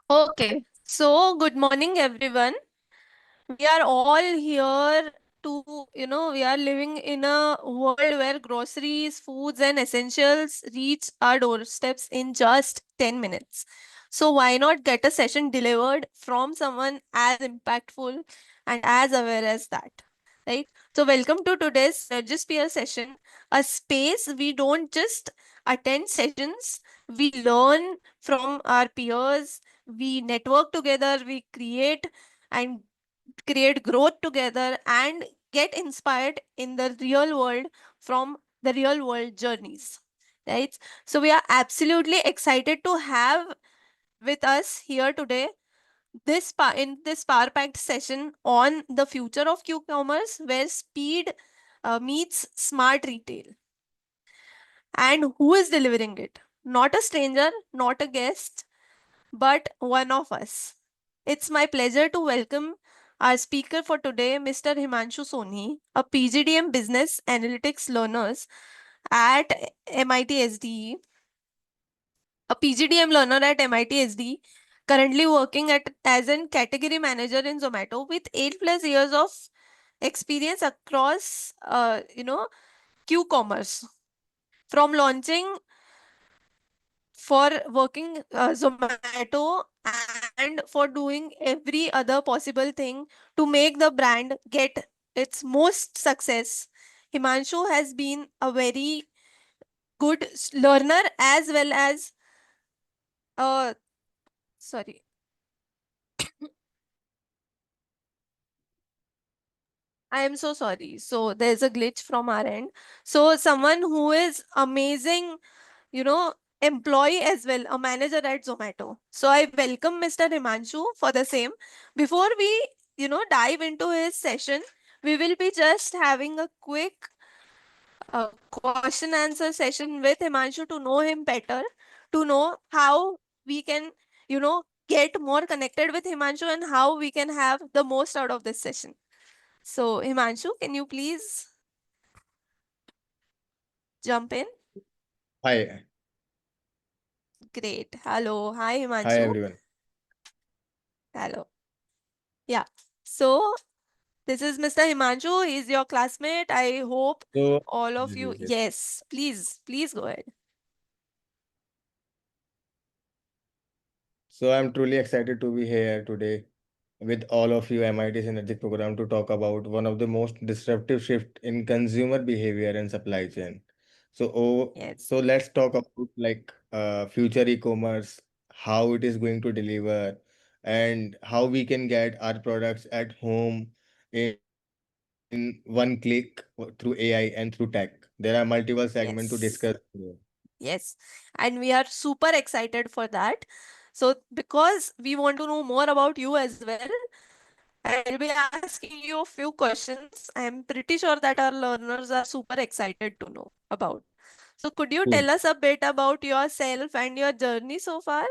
Okay, so good morning, everyone. We are all here we are living in a world where groceries, foods, and essentials reach our doorsteps in just 10 minutes. So, why not get a session delivered from someone as impactful and as aware as that? Right? So, welcome to today's SynergySphere session, a space we don't just attend sessions, we learn from our peers, we network together, we and create growth together and get inspired in the real world from the real world journeys, right? So we are absolutely excited to have with us here today in this power packed session on the future of q-commerce, where speed meets smart retail. And who is delivering it? Not a stranger, not a guest, but one of us. It's my pleasure to welcome our speaker for today, Mr. Himanshu Soni, a PGDM Business Analytics learners at MITSDE, a PGDM learner at MITSDE, currently working as a category manager in Zomato with 8+ years of experience across, Q-commerce. From launching for working Zomato and for doing every other possible thing to make the brand get its most success. Himanshu has been a very good learner as well as sorry, I am so sorry. So there's a glitch from our end. So someone who is amazing, you know, employee as well, a manager at Zomato. So I welcome Mr. Himanshu for the same. Before we, dive into his session, we will be just having a quick question answer session with Himanshu to know him better, to know how we can, get more connected with Himanshu and how we can have the most out of this session. So, Himanshu, can you please jump in? Hi, Great. Hello. Hi, hi Himanshu. everyone. Hello. Yeah. So, this is Mr. Himanshu. He's your classmate. I hope So, all of yes, you. yes, yes. Yes, please go ahead. So I'm truly excited to be here today with all of you MIT's Energy program to talk about one of the most disruptive shift in consumer behavior and supply chain. Yes. So let's talk about future e-commerce, how it is going to deliver, and how we can get our products at home in one click through AI and through tech. There are multiple segments to discuss Yes. here. Yes. And we are super excited for that. So, because we want to know more about you as well, I'll be asking you a few questions. I'm pretty sure that our learners are super excited to know about. So, could you Cool. tell us a bit about yourself and your journey so far?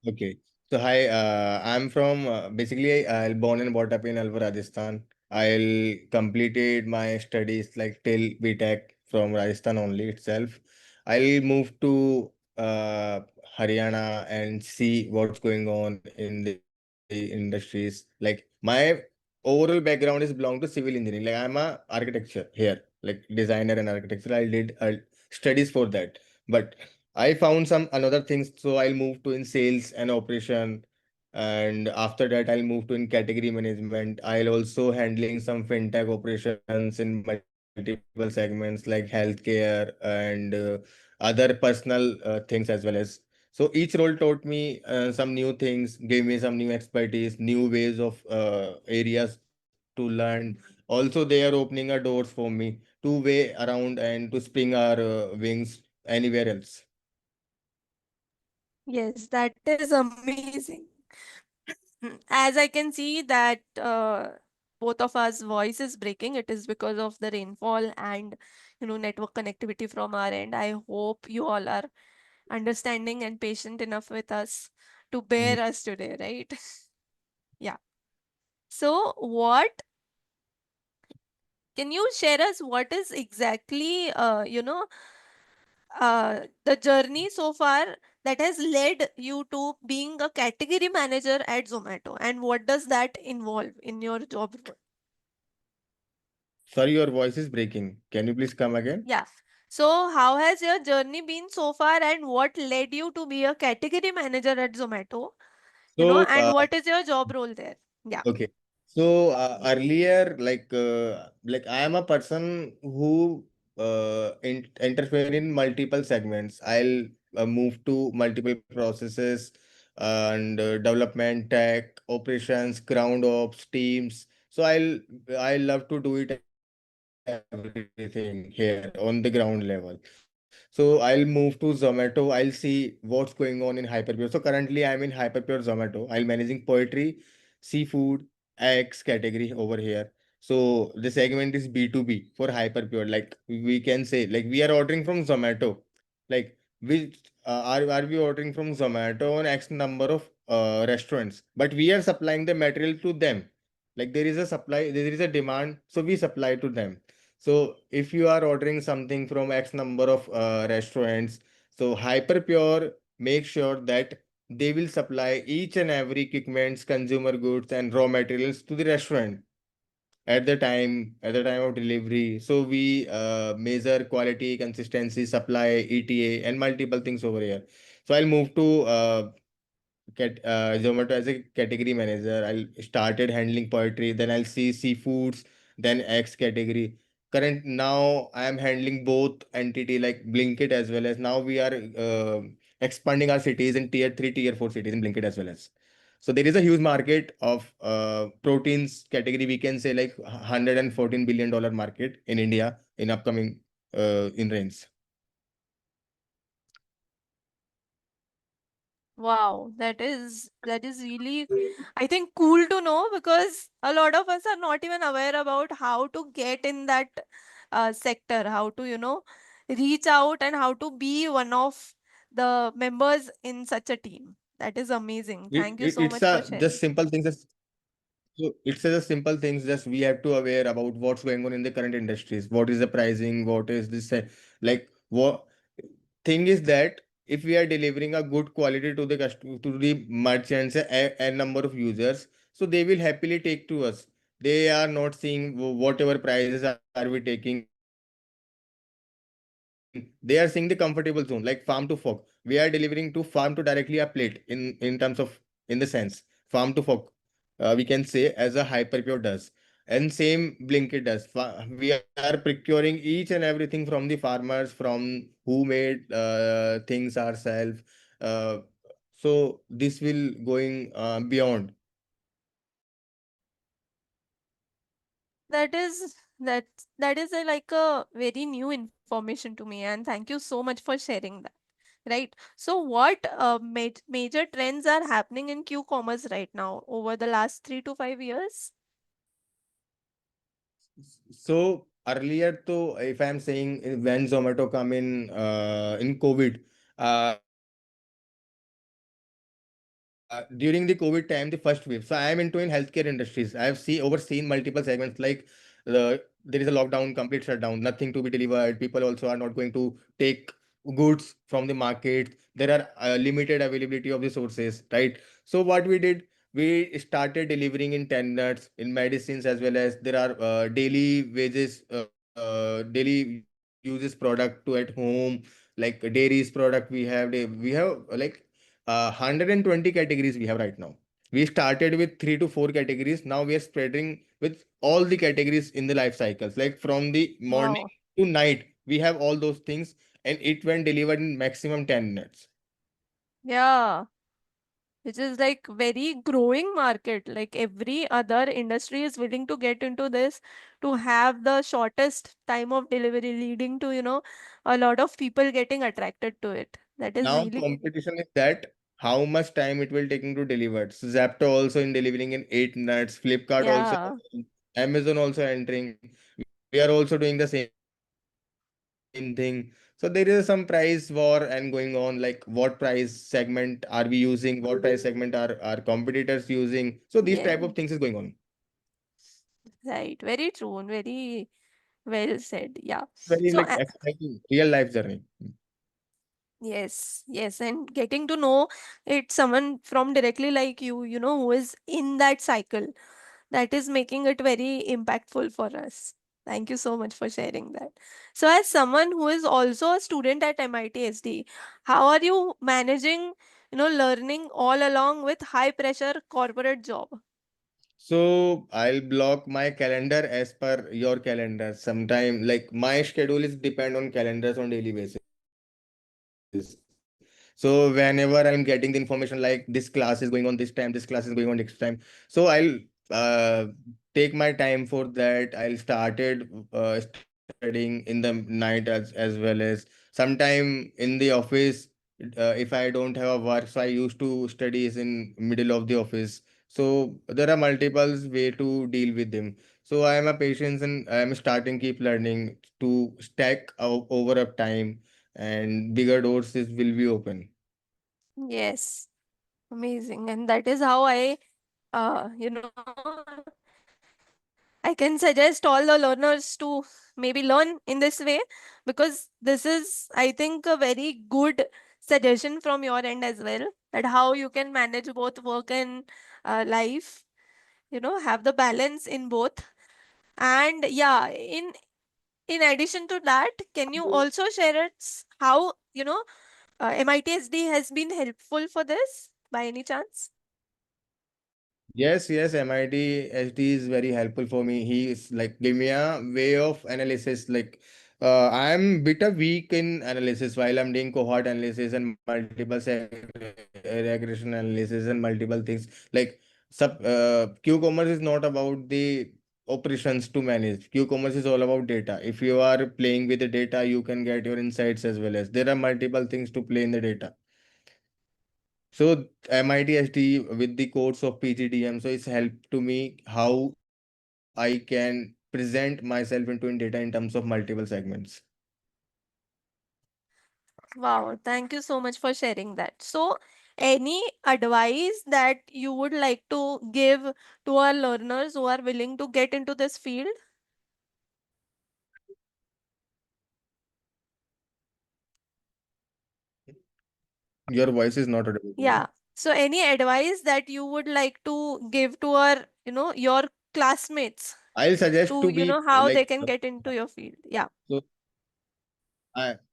Okay. So hi, I'm from basically I born and brought up in Alwar, Rajasthan. I'll completed my studies like till BTech from Rajasthan only itself. I'll move to Haryana and see what's going on in the industries. Like my overall background is belong to civil engineering. Like I'm a architecture here, like designer and architecture. I did studies for that, but I found some another things, so I'll move to in sales and operation, and after that I'll move to in category management. I'll also handling some fintech operations in multiple segments like healthcare and other personal things as well as. So each role taught me some new things, gave me some new expertise, new ways of areas to learn. Also, they are opening a doors for me to way around and to spring our wings anywhere else. Yes, that is amazing. As I can see that both of us voice is breaking, it is because of the rainfall and network connectivity from our end. I hope you all are understanding and patient enough with us to bear Mm. us today, right? Yeah. So, what can you share us what is exactly the journey so far that has led you to being a category manager at Zomato, and what does that involve in your job role? Sorry, your voice is breaking. Can you please come again? Yeah. So, how has your journey been so far, and what led you to be a category manager at Zomato? So, And what is your job role there? Yeah. okay. So earlier, like I am a person who interfere in multiple segments. I'll move to multiple processes and development, tech, operations, ground ops, teams. So I love to do it everything here on the ground level. So I'll move to Zomato. I'll see what's going on in Hyperpure. So currently I'm in Hyperpure Zomato. I'll managing poetry, seafood, eggs category over here. So the segment is B2B for Hyperpure. Like we can say, like we are ordering from Zomato. Like are we ordering from Zomato on X number of restaurants, but we are supplying the material to them. Like there is a supply, there is a demand, so we supply to them. So if you are ordering something from X number of restaurants, so Hyperpure make sure that they will supply each and every equipments, consumer goods, and raw materials to the restaurant at the time of delivery. So we measure quality, consistency, supply, ETA, and multiple things over here. So I'll move to Zomato as a category manager. I'll started handling poetry, then I'll see seafoods, then X category. Current now I am handling both entity like Blinkit as well as now we are expanding our cities in tier 3, tier 4 cities in Blinkit as well as. So there is a huge market of proteins category. We can say like $114 billion market in India in upcoming in range. Wow, that is really, I think, cool to know, because a lot of us are not even aware about how to get in that sector, how to, reach out and how to be one of the members in such a team. That is amazing. Thank you so It's much for a just sharing. simple things. So it's just simple things. Just we have to aware about what's going on in the current industries. What is the pricing? What is this? Like what thing is that if we are delivering a good quality to the customer, to the merchants, a number of users, so they will happily take to us. They are not seeing whatever prices are we taking. They are seeing the comfortable zone, like farm to fork. We are delivering to farm to directly a plate in terms of in the sense farm to fork. We can say as a Hyperpure does. And same Blinkit does. We are procuring each and everything from the farmers, from who made things ourselves. So this will going beyond. That is like a very new information to me, and thank you so much for sharing that. Right. So, what major trends are happening in Q-commerce right now over the last 3 to 5 years? So earlier, to if I'm saying when Zomato come in COVID, during the COVID time, the first wave. So I am into in healthcare industries. I have overseen multiple segments like there is a lockdown, complete shutdown, nothing to be delivered. People also are not going to take goods from the market. There are limited availability of the sources, right? So what we did, we started delivering in 10 minutes in medicines as well as there are daily uses product to at home, like dairies product. We have like 120 categories we have right now. We started with 3 to 4 categories. Now we are spreading with all the categories in the life cycles, like from the morning Wow. to night. We have all those things, and it went delivered in maximum 10 minutes. Yeah, which is like very growing market. Like every other industry is willing to get into this to have the shortest time of delivery, leading to, a lot of people getting attracted to it. That is Now really, competition is that how much time it will taking to deliver. So Zepto also in delivering in 8 minutes. Flipkart also, yeah. Amazon also entering. We are also doing the same thing. So there is some price war and going on. Like what price segment are we using? What price segment are competitors using? So these type of things is going on. Yeah. Right. Very true and very well said. Yeah. Very like So, exciting real life journey. Yes, yes, and getting to know it someone from directly like you know, who is in that cycle, that is making it very impactful for us. Thank you so much for sharing that. So, as someone who is also a student at MITSD, how are you managing, learning all along with high pressure corporate job? So I'll block my calendar as per your calendar. Sometime like my schedule is depend on calendars on daily basis. So whenever I'm getting the information like this class is going on this time, this class is going on next time. So I'll take my time for that. I'll started studying in the night as well as sometime in the office. If I don't have a work, so I used to studies in middle of the office. So there are multiples way to deal with them. So I am a patience and I am starting keep learning to stack over a time and bigger doors will be open. Yes, amazing. And that is how I can suggest all the learners to maybe learn in this way, because this is, I think, a very good suggestion from your end as well, that how you can manage both work and life, have the balance in both. And yeah, in addition to that, can you also share us how, MITSD has been helpful for this by any chance? Yes, yes, MIT SD is very helpful for me. He is like give me a way of analysis. Like I'm bit of weak in analysis while I'm doing cohort analysis and multiple regression analysis and multiple things. Like Q-commerce is not about the operations to manage. Q-commerce is all about data. If you are playing with the data, you can get your insights as well as there are multiple things to play in the data. So MITSD with the course of PGDM, so it's helped to me how I can present myself into in data in terms of multiple segments. Wow, thank you so much for sharing that. So, any advice that you would like to give to our learners who are willing to get into this field? Your voice is not audible to Yeah. me. So, any advice that you would like to give to our, your classmates I'll suggest to, to be how they like can get into your field? Yeah. so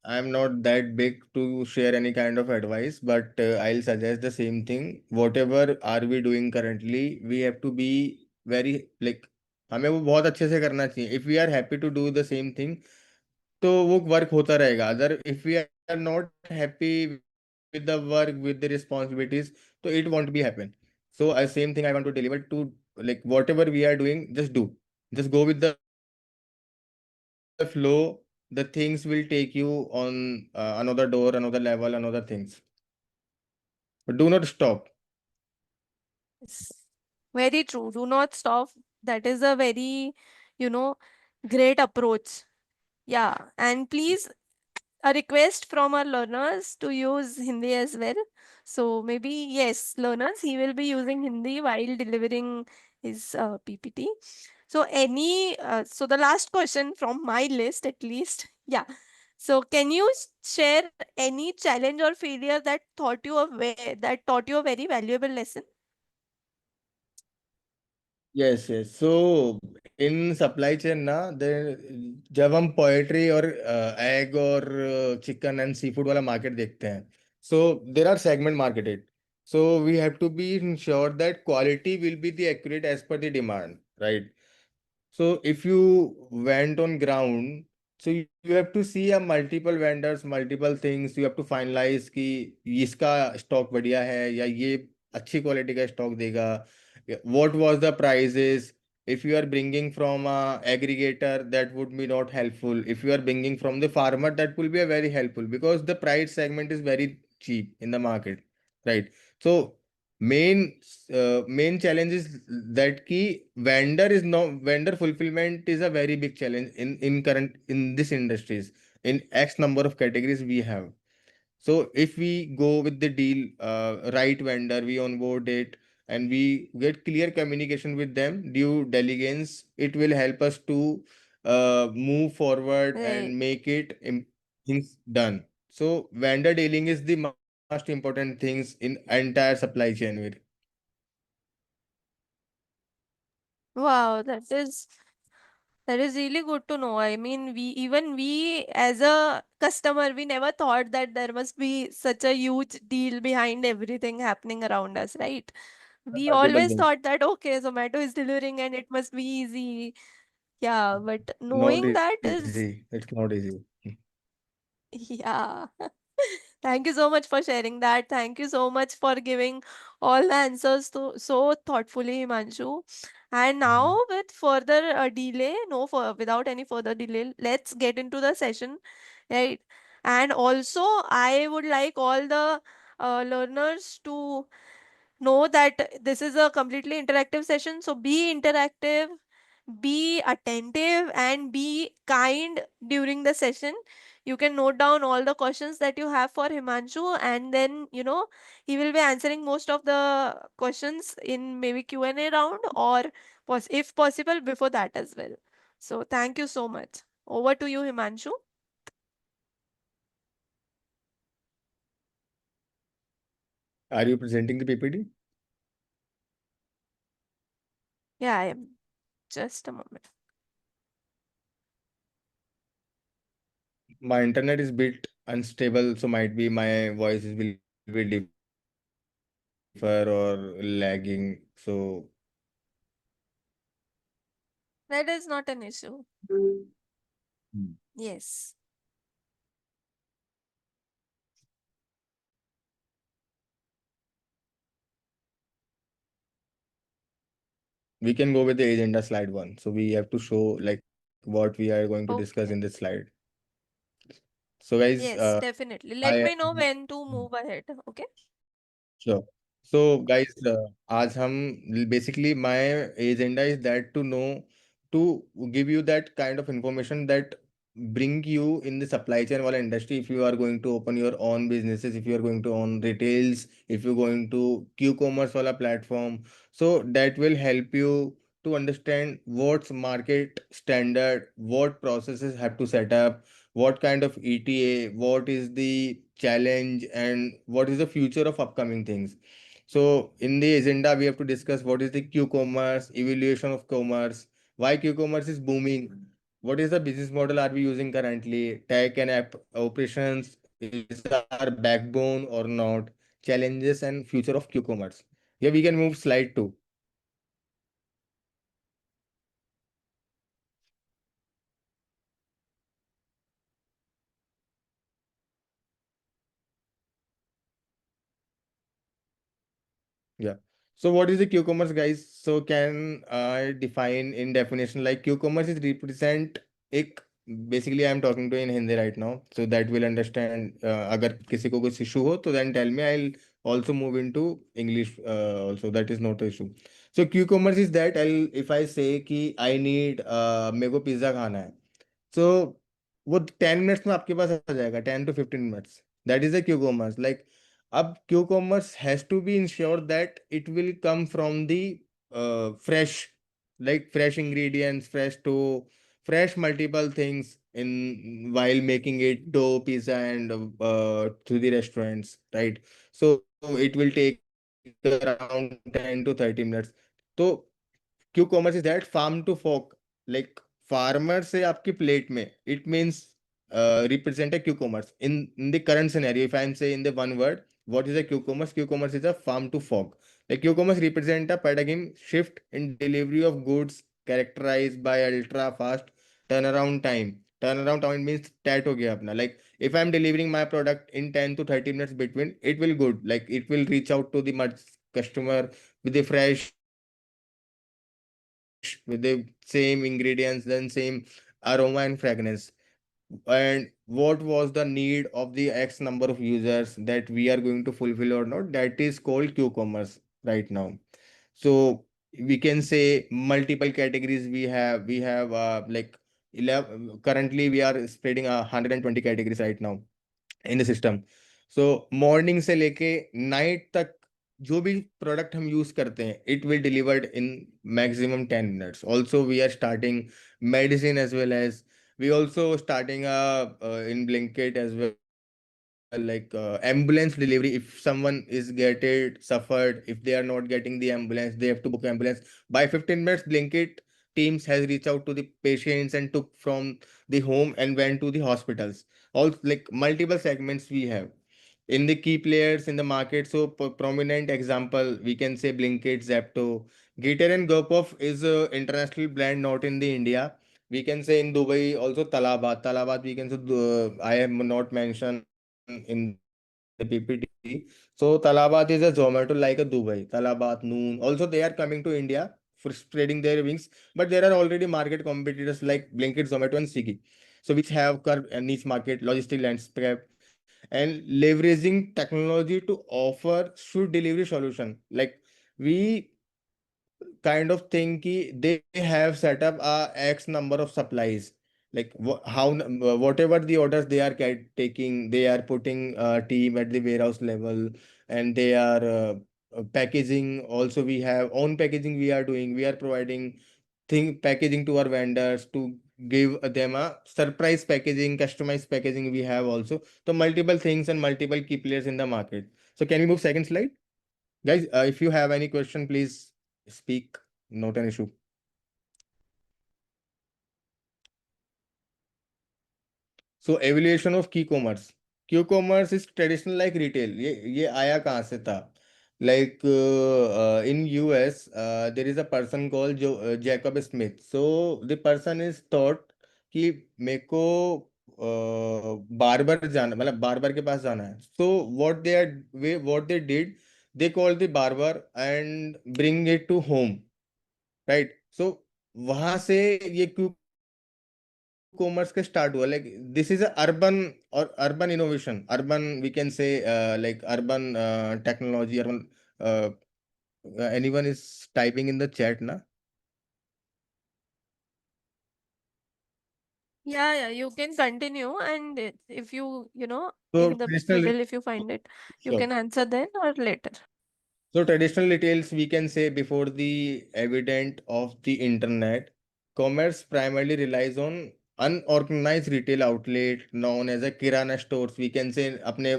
I'm not that big to share any kind of advice, but I'll suggest the same thing. Whatever are we doing currently, we have to be very like हमें वो बहुत अच्छे से करना चाहिए. If we are happy to do the same thing, तो वो work होता रहेगा. Other if we are not happy with the work with the responsibilities तो it won't be happen. So same thing I want to deliver to like whatever we are doing, just do. Just go with the flow. The things will take you on another door, another level, another things. But do not stop. Yes. Very true. Do not stop. That is a very, you know, great approach. Yeah. And please, a request from our learners to use Hindi as well. So maybe, yes, learners, he will be using Hindi while delivering his PPT. So so the last question from my list at least. Yeah. So can you share any challenge or failure that taught you a very valuable lesson? Yes yes so in supply chain ना दे जब हम poultry और egg और chicken and sea food वाला market देखते हैं so there are segment marketed so we have to be ensure that quality will be the accurate as per the demand right. So if you went on ground, so you have to see a multiple vendors, multiple things. You have to finalize कि इसका stock बढ़िया है या ये अच्छी quality का stock देगा. What was the prices? If you are bringing from a aggregator, that would be not helpful. If you are bringing from the farmer, that will be a very helpful because the price segment is very cheap in the market, right? So main main challenge is that key vendor fulfillment is a very big challenge in current in this industries in x number of categories we have. So if we go with the deal right vendor, we onboard it and we get clear communication with them due diligence, it will help us to move forward Right. and make it things done. So vendor dealing is the most important things in entire supply chain. Wow, that is really good to know. I mean, we as a customer, we never thought that there must be such a huge deal behind everything happening around us, right? We Multiple always things. thought that okay, Zomato is delivering and it must be easy. Yeah, but Not knowing that easy. It's is, not easy. yeah. Thank you so much for sharing that. Thank you so much for giving all the answers so thoughtfully, Himanshu. And Mhm. now, with further delay, no, without any further delay, let's get into the session, right? And also, I would like all the learners to know that this is a completely interactive session. So be interactive, be attentive, and be kind during the session. You can note down all the questions that you have for Himanshu, and then he will be answering most of the questions in maybe Q&A round, or if possible before that as well. So thank you so much. Over to you, Himanshu. Are you presenting the PPT? Yeah, I am. Just a moment. My internet is bit unstable, so might be my voice will be differ or lagging. So That is not an issue. Hmm. Yes. We can go with the agenda slide one. So we have to show like what we are going to discuss in this Okay. slide. So guys, Yes, definitely. I Let me know when to move ahead. Okay. sure. So guys, आज हम basically my agenda is that to give you that kind of information that bring you in the supply chain wala industry. If you are going to open your own businesses, if you are going to own retails, if you're going to Q-commerce wala platform, so that will help you to understand what's market standard, what processes have to set up, what kind of ETA, what is the challenge, and what is the future of upcoming things. So in the agenda, we have to discuss what is the Q-commerce, evaluation of commerce, why Q-commerce is booming, what is the business model are we using currently, tech and app operations is our backbone or not, challenges and future of Q-commerce. Yeah, we can move slide 2. Yeah. So what is the Q-commerce, guys? So can I define in definition like Q-commerce is represent एक basically I am talking to in Hindi right now, so that will understand. अगर किसी को कुछ issue हो, तो then tell me. I'll also move into English. Also that is not the issue. So Q-commerce is that if I say कि I need मेरे को pizza खाना है, so वो 10 मिनट्स में आपके पास आ जाएगा, 10 to 15 minutes. That is a Q-commerce. Like अब Q-commerce has to be ensured that it will come from the fresh, like fresh ingredients, fresh dough, fresh multiple things in while making it dough, pizza, and to the restaurants, right? So it will take around 10 to 30 minutes. So Q-commerce is that farm to fork, like farmer से आपकी plate में. It means represent a Q-commerce. In the current scenario, if I am saying in the one word, what is a Q-commerce? Q-commerce is a farm to fork. Like Q-commerce represent a paradigm shift in delivery of goods characterized by ultra fast turnaround time. Turnaround time means tat हो गया अपना. Like if I am delivering my product in 10 to 30 minutes between, it will good. Like it will reach out to the customer with the fresh, with the same ingredients, then same aroma and fragrance. And what was the need of the X number of users that we are going to fulfill or not? That is called Q-commerce right now. So we can say multiple categories we have like 11, currently we are spreading 120 categories right now in the system. So morning से लेके night तक जो भी product हम use करते हैं, it will delivered in maximum 10 minutes. Also we are starting medicine as well as we also starting in Blinkit as well. ambulance delivery. If someone is getting suffered, if they are not getting the ambulance, they have to book ambulance. By 15 minutes, Blinkit teams has reached out to the patients and took from the home and went to the hospitals. All like multiple segments we have in the key players in the market. So prominent example, we can say Blinkit, Zepto, Gator and Gopov is a international brand, not in the India. We can say in Dubai also Talabat. Talabat we can say I am not mentioned in the PPT. So Talabat is a Zomato like a Dubai. Talabat, Noon. Also they are coming to India for spreading their wings, but there are already market competitors like Blinkit, Zomato and Swiggy. So which have curved a niche market, logistic landscape, and leveraging technology to offer food delivery solution. Like we kind of think they have set up a X number of supplies. Like whatever the orders they are taking, they are putting a team at the warehouse level, and they are packaging. Also, we have own packaging. We are doing. We are providing thing packaging to our vendors to give them a surprise packaging, customized packaging. We have also so multiple things and multiple key players in the market. So can we move second slide? Guys, if you have any question, please speak. Not an issue. So evaluation of Q-commerce. Q-commerce is traditional like retail. ये आया कहाँ से था? Like in US, there is a person called Jacob Smith. So the person is thought कि मेरे को barber जाना, मतलब बार्बर के पास जाना है. So what they did, they called the barber and bring it to home. Right so वहां से ये क्यू कॉमर्स का स्टार्ट हुआ लाइक दिस इज अर्बन और urban innovation urban we can say like urban technology urban anyone is typing in the chat ना Yeah, you can continue, and if you तो in the traditional middle, if you find it, you can answer then or later. So traditional retails we can say before the advent of the internet, commerce primarily relies on unorganized retail outlet known as a kirana stores. We can say अपने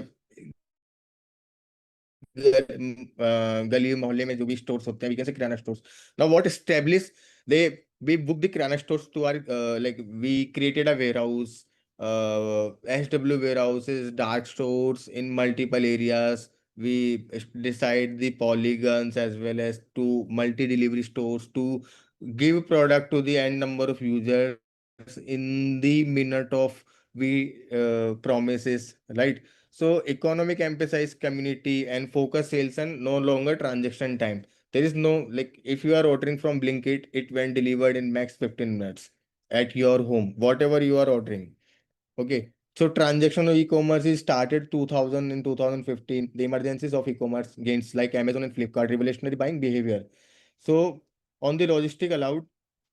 गली मोहल्ले में जो भी stores होते हैं, we can say kirana stores. Now what established, they we booked the kirana stores to our like we created a warehouse, SW warehouses, dark stores in multiple areas. We decide the polygons as well as to multi-delivery stores to give product to the end number of users in the minute of we promises, right? So economic emphasize community and focus sales and no longer transaction time. There is no like if you are ordering from Blinkit, it when delivered in max 15 minutes at your home, whatever you are ordering. Okay. So transactional e-commerce is started 2000 in 2015. The emergencies of e-commerce gains like Amazon and Flipkart, revolutionary buying behavior. So on the logistic allowed,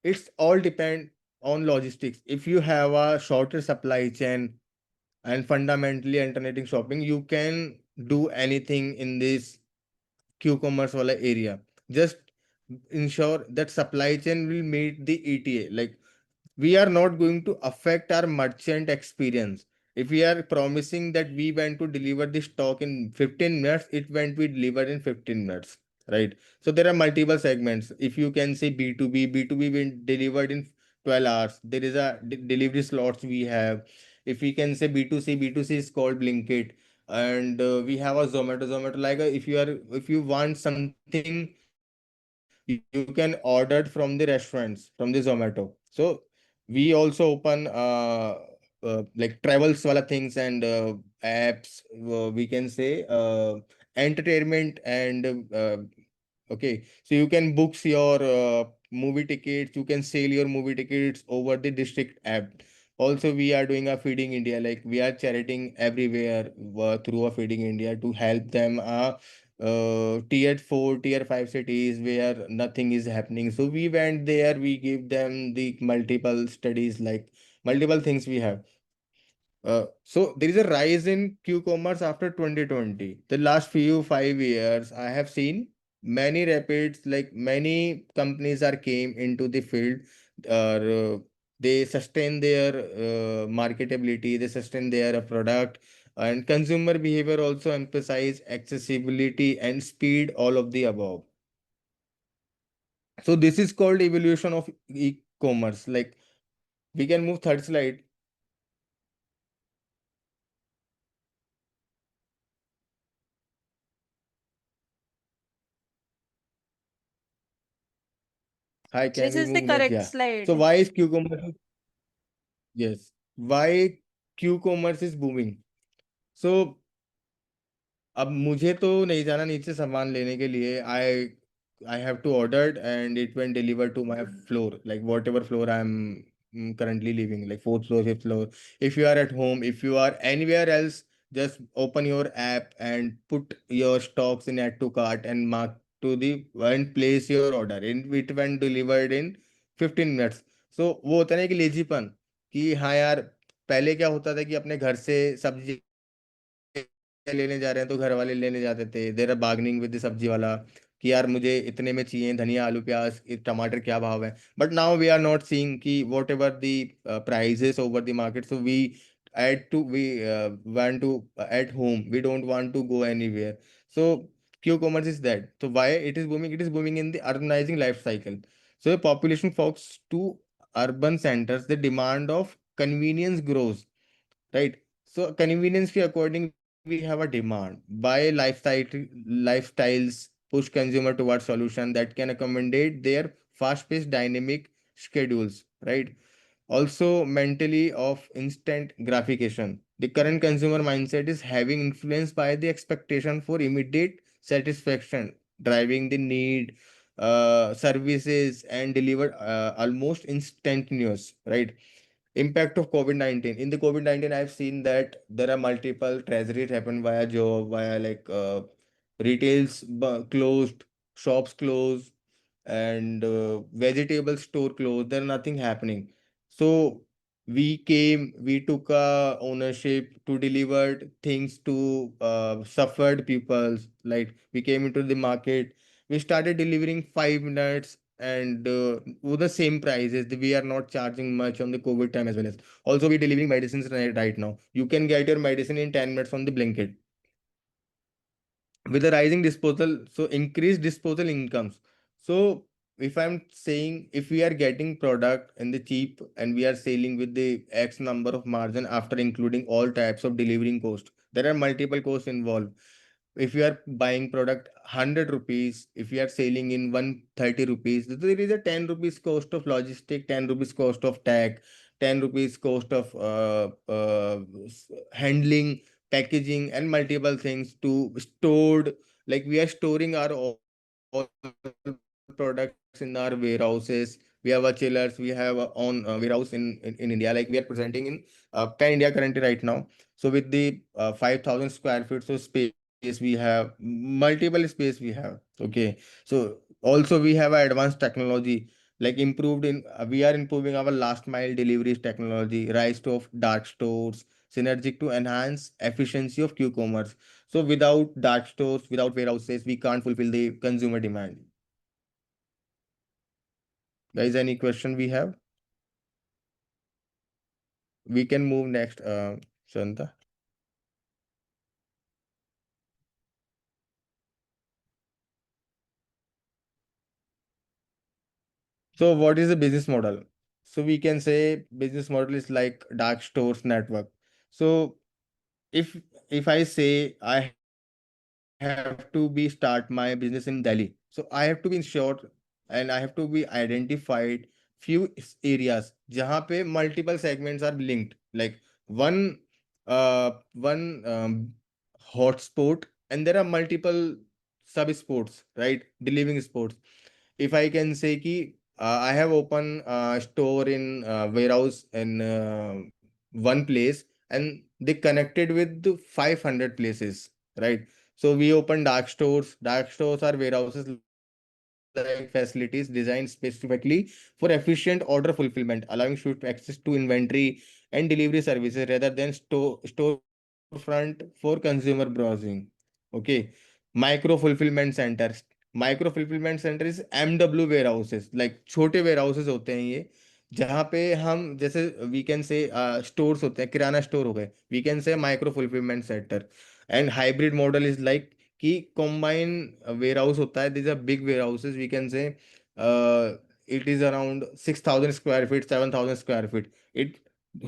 it's all depend on logistics. If you have a shorter supply chain and fundamentally alternating shopping, you can do anything in this q-commerce wala area. Just ensure that supply chain will meet the ETA. Like we are not going to affect our merchant experience. If we are promising that we want to deliver the stock in 15 minutes, it won't be delivered in 15 minutes, right? So there are multiple segments. If you can say B2B will delivered in 12 hours. There is a delivery slots we have. If we can say B2C is called Blinkit. And we have a Zomato like if if you want something, you can order it from the restaurants, from the Zomato. So we also open like travels wala things and apps, we can say entertainment and okay, so you can books your movie tickets, you can sell your movie tickets over the district app. Also we are doing a feeding India, like we are charioting everywhere through a feeding India to help them tier 4 tier 5 cities where nothing is happening. So we went there, we give them the multiple studies, like multiple things we have. So there is a rise in Q-commerce after 2020. The last few 5 years, I have seen many rapids, like many companies are came into the field. They sustain their marketability, they sustain their product, And consumer behavior also emphasize accessibility and speed, all of the above. So this is called evolution of e-commerce. Like, we can move third slide. Hi, can This we is the move next? correct Yeah. So slide. why is Q-commerce? Yes. Why Q-commerce is booming? So अब मुझे तो नहीं जाना नीचे सामान लेने के लिए. I have to order and it when deliver to my floor, like what ever floor I am currently living, like fourth floor, fifth floor. If you are at home, if you are anywhere else, just open your app and put your stocks in add to cart and mark to the and place your order in it when delivered in 15 minutes. So वो होता है ना कि लेजीपन, कि हाँ यार, पहले क्या होता था कि अपने घर से सब्जी लेने जा रहे हैं तो घर वाले लेने जाते थे, there are bargaining with the sabzi wala कि यार मुझे इतने में चाहिए धनिया आलू प्याज टमाटर क्या भाव है. But now we are not seeing कि whatever the prices over the market, so we we want to at home, we don't want to go anywhere. So q-commerce is that. So why it is booming? It is booming in the urbanizing life cycle. So the population flocks to urban centers, the demand of convenience grows, right? So convenience fee according we have a demand by lifestyles push consumer towards solution that can accommodate their fast-paced dynamic schedules, right? Also mentally of instant gratification. The current consumer mindset is having influenced by the expectation for immediate satisfaction, driving the need services and delivered almost instantaneous, right? Impact of COVID-19. In the COVID-19, I've seen that there are multiple treasuries happen via job, via like retails closed, shops closed, and vegetable store closed. There nothing happening. So we took ownership to deliver things to suffered peoples. Like we came into the market, we started delivering 5 minutes and with the same prices. We are not charging much on the COVID time as well as. Also, we delivering medicines right now. You can get your medicine in 10 minutes on the Blinkit. With the rising disposal, so increased disposal incomes. So if I'm saying if we are getting product in the cheap and we are selling with the X number of margin after including all types of delivering cost, there are multiple costs involved. If you are buying product 100 rupees, if you are selling in 130 rupees, there is a 10 rupees cost of logistic, 10 rupees cost of tag, 10 rupees cost of handling, packaging, and multiple things to stored. Like we are storing our all products in our warehouses. We have a chillers, we have a on warehouse in India, like we are presenting in pan India currently right now. So with the 5,000 square feet so space we have, multiple space we have. Okay, so also we have a advanced technology, like improved in we are improving our last mile deliveries technology, rise of dark stores, synergic to enhance efficiency of q-commerce. So without dark stores, without warehouses, we can't fulfill the consumer demand. Guys, any question we have? We can move next, Shanta. So what is the business model? So we can say business model is like dark stores network. So if if I say I have to be start my business in Delhi, so I have to be ensured and I have to be identified few areas जहाँ पे multiple segments are linked, like one one hotspot, and there are multiple sub sports, right? Delivering sports. If I can say ki I have open store in warehouse in one place and they connected with the 500 places, right? So we open dark stores. Dark stores are warehouses like facilities designed specifically for efficient order fulfillment, allowing swift access to inventory and delivery services rather than storefront for consumer browsing. Okay. Micro fulfillment centers. Micro fulfillment center is MW warehouses, like छोटे warehouses होते हैं ये, जहाँ पे हम जैसे we can से stores होते हैं, किराना स्टोर हो गए, we can say micro fulfillment center. And hybrid model is like कि कॉम्बाइन वेयर हाउस होता है, this are big warehouses, we can say it is around 6,000 square feet, 7,000 square feet. It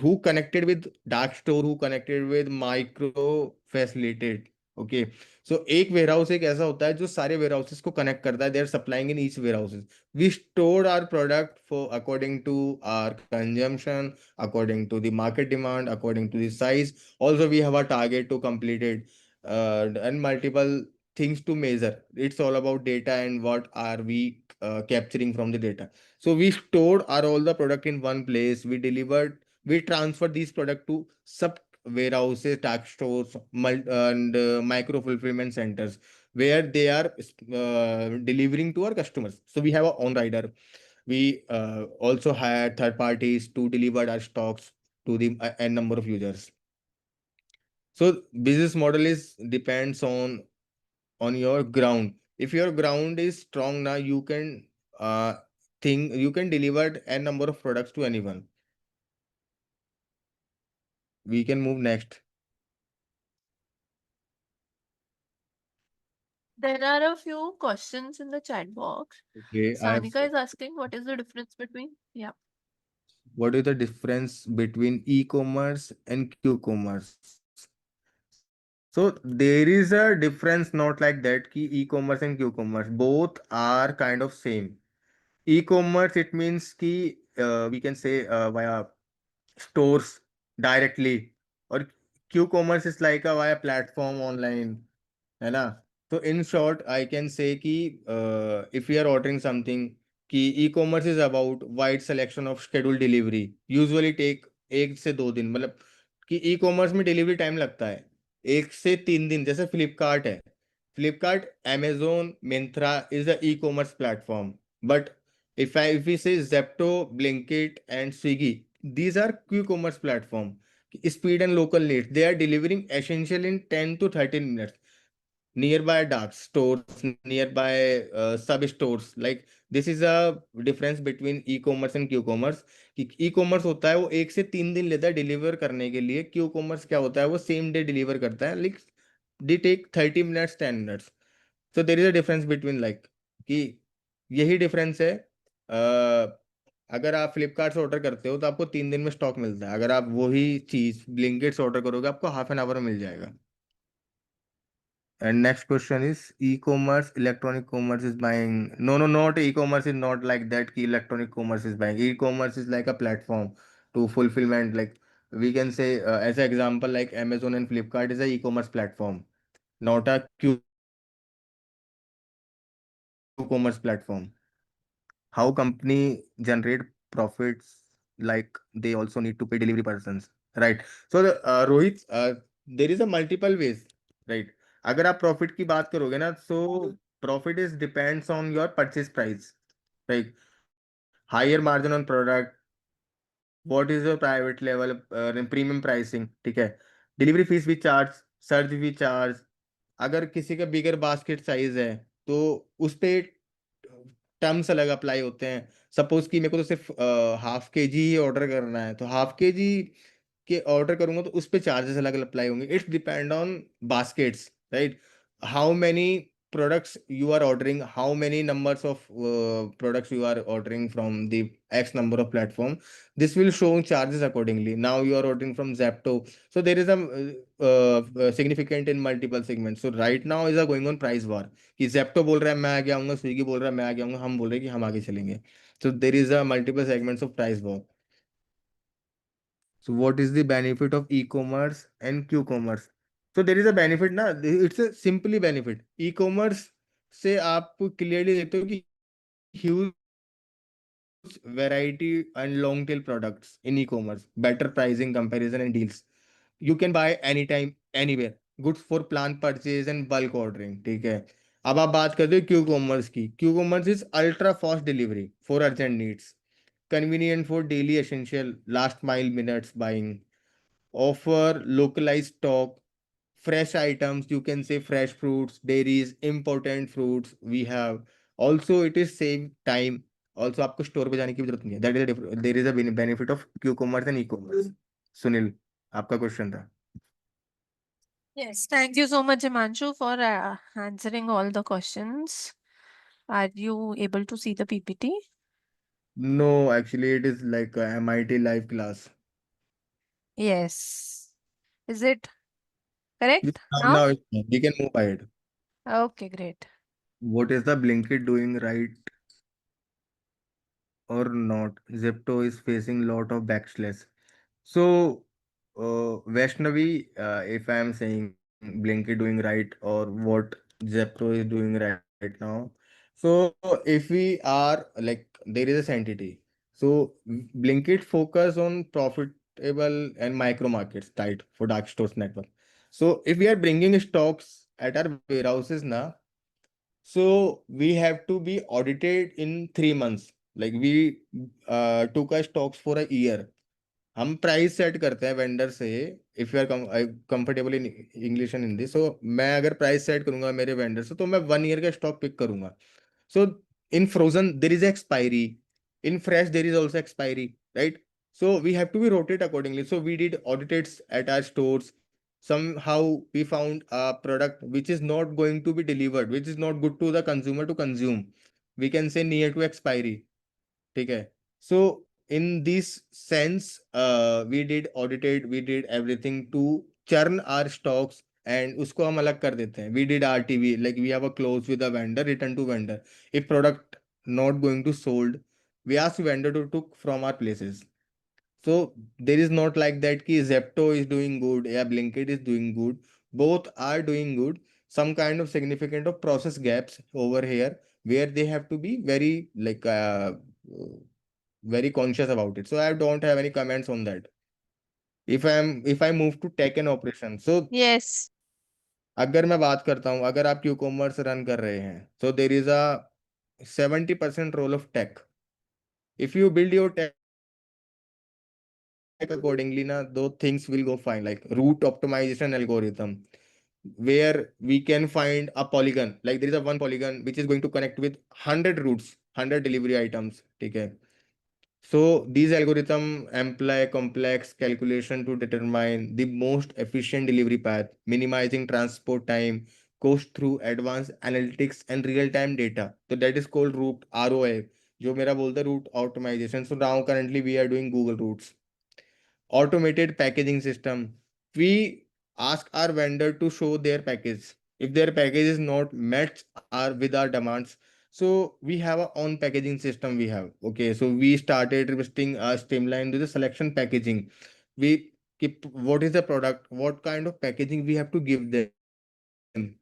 who connected with dark store, who connected with micro facilitated. Okay. So एक ware house एक ऐसा होता है जो सारे where houses को connect करता है, they are supplying in each warehouses. We store our product for according to our consumption, according to the market demand, according to the size. Also, we have a target to complete it, and multiple things to measure. It's all about data and what are we capturing from the data. So we stored our all the product in one place. We delivered, we transferred these product to sub warehouses, dark stores, and micro fulfillment centers where they are delivering to our customers. So we have our own rider. We also had third parties to deliver our stocks to the n number of users. So business model is depends on your ground. If your ground is strong now, you can uh think you can deliver n number of products to anyone. We can move next. There are a few questions in the chat box. Okay, Sanika is asking what is the difference between, yeah. what is the difference between e-commerce and q-commerce? So there is a difference, not like that ki e-commerce and q-commerce both are kind of same. E-commerce, it means ki we can say via stores directly, or q-commerce is like a via platform online, है ना. तो in short I can say कि if you are ordering something, कि e commerce is about wide selection of schedule delivery, usually take 1 से 2 दिन, मतलब कि e commerce में डिलीवरी टाइम लगता है 1 से 3 दिन. जैसे फ्लिपकार्ट है, Flipkart, Amazon, Myntra is a e commerce platform. But if we say Zepto, Blinkit and Swiggy, these are q-commerce platform. Speed and local needs, they are delivering essential in 10 to 13 minutes. Nearby dark stores, nearby sub stores, like this is a difference between e-commerce and q-commerce. कि e-commerce होता है वो 1 से 3 दिन लेता है deliver करने के लिए, क्यू कॉमर्स क्या होता है वो सेम डे डिलीवर करता है, like they take 30 minutes, 10 minutes. So there is a difference between, like कि यही डिफरेंस है. अगर आप फ्लिपकार्ट से ऑर्डर करते हो तो आपको 3 दिन में स्टॉक मिलता है, अगर आप वही चीज ब्लिंकिट से ऑर्डर करोगे आपको हाफ एन आवर में मिल जाएगा. And next question is e-commerce, electronic commerce is buying. No, no, not e-commerce is not like that. Ki electronic commerce is buying. E-commerce is like a platform to fulfillment. Like we can say, as an example, like Amazon and Flipkart is a e-commerce platform, not a Q-commerce platform. How company generate profits? Like they also need to pay delivery persons, right? So Rohit, there is a multiple ways, right? अगर आप profit की बात करोगे ना, so profit is depends on your purchase price, like higher margin on product, what is your private level premium pricing, ठीक है. Delivery fees भी charge, surge भी चार्ज. अगर किसी का बिगर बास्केट साइज है तो उस पे टर्म्स अलग अप्लाई होते हैं. सपोज कि मेरे को तो सिर्फ ½ kg ही ऑर्डर करना है, तो ½ kg के ऑर्डर करूंगा तो उस पे चार्जेस अलग अप्लाई होंगे. It's depend on baskets, right. How many products you are ordering, how many numbers of products you are ordering from the x number of platform, this will show charges accordingly. Now you are ordering from Zepto, so there is a significant in multiple segments. So right now is a going on price war, कि Zepto बोल रहा है मैं आगे आऊंगा, Swiggy बोल रहा है मैं आगे आऊंगा, हम बोल रहे हैं कि हम आगे चलेंगे. So there is a multiple segments of price war. So what is the benefit of e-commerce and q-commerce? So there is a benefit ना, it's a simply benefit. E-commerce से आप clearly देखते हो कि huge variety and long tail products in e-commerce, better pricing, comparison and deals. You can buy anytime, anywhere. Goods for planned purchase and bulk ordering, ठीक है. अब आप बात करते हो क्यू कॉमर्स की. Q commerce is ultra fast delivery for urgent needs, convenient for daily essential, last mile minutes buying, offer localized stock, fresh items, you can say fresh fruits, dairies, important fruits we have. Also it is save time also आपको store पे जाने की भी जरूरत नहीं है. That is there is a benefit of Q commerce and E commerce. Sunil, आपका question था. Yes, thank you so much, Himanshu, for answering all the questions. Are you able to see the PPT? No, actually, it is like a MIT live class. Yes. Is it Yes, correct now, now? now we can move ahead. Okay, great. What is the Blinkit doing right or not? Zepto is facing lot of backslash. So, Vaishnavi, if I am saying Blinkit doing right or what Zepto is doing right now. So, if we are like there is a sanctity. So, Blinkit focus on profitable and micro markets, right, for dark stores network. So, if we are bringing stocks at our warehouses now, so we have to be audited in 3 months. Like we took our stocks for a year. हम price set करते हैं vendor से. If you are comfortable in English and Hindi, so मैं अगर price set करूंगा मेरे vendor से तो मैं 1 ईयर का स्टॉक पिक करूंगा. So in frozen there is expiry, in fresh there is also expiry, right? So we have to be rotate accordingly. So we did audits at our stores. Somehow we found a product which is not going to be delivered, which is not good to the consumer to consume. We can say near to expiry. ठीक है. So in this sense, we did audited, we did everything to churn our stocks and उसको हम अलग कर देते हैं. We did RTV, like we have a clause with the vendor, return to vendor. If product not going to sold, we ask vendor to took from our places. So there is not like that ki Zepto is doing good, yeah, Blinkit is doing good. Both are doing good. Some kind of significant of process gaps over here where they have to be very like very conscious about it. So I don't have any comments on that. If I move to tech and operation, so Yes. अगर मैं बात करता हूँ, अगर आप Q commerce run कर रहे हैं, so there is a 70% role of tech. If you build your tech accordingly, na, those things will go fine. Like route optimization algorithm, where we can find a polygon. Like there is a one polygon which is going to connect with 100 routes, 100 delivery items. Okay. So these algorithm employ complex calculation to determine the most efficient delivery path, minimizing transport time, cost through advanced analytics and real-time data. So that is called route ROI. जो मेरा बोलता है route optimization. So now currently we are doing Google routes. Automated packaging system. We ask our vendor to show their package. If their package is not met our with our demands, so we have our own packaging system. We have okay. So we started requesting a streamline to the selection packaging. We keep what is the product, what kind of packaging we have to give them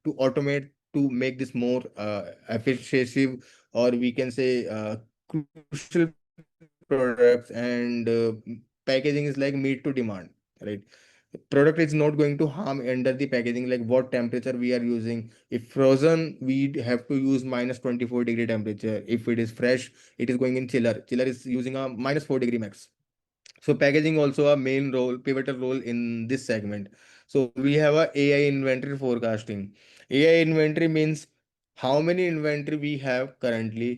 to automate to make this more efficient, or we can say crucial products and packaging is like meet to demand, right? Product is not going to harm under the packaging, like what temperature we are using. If frozen, we have to use -24 degree temperature. If it is fresh, it is going in chiller is using a -4 degree max. So packaging also a main role, pivotal role in this segment. So we have a AI inventory forecasting. AI inventory means how many inventory we have currently,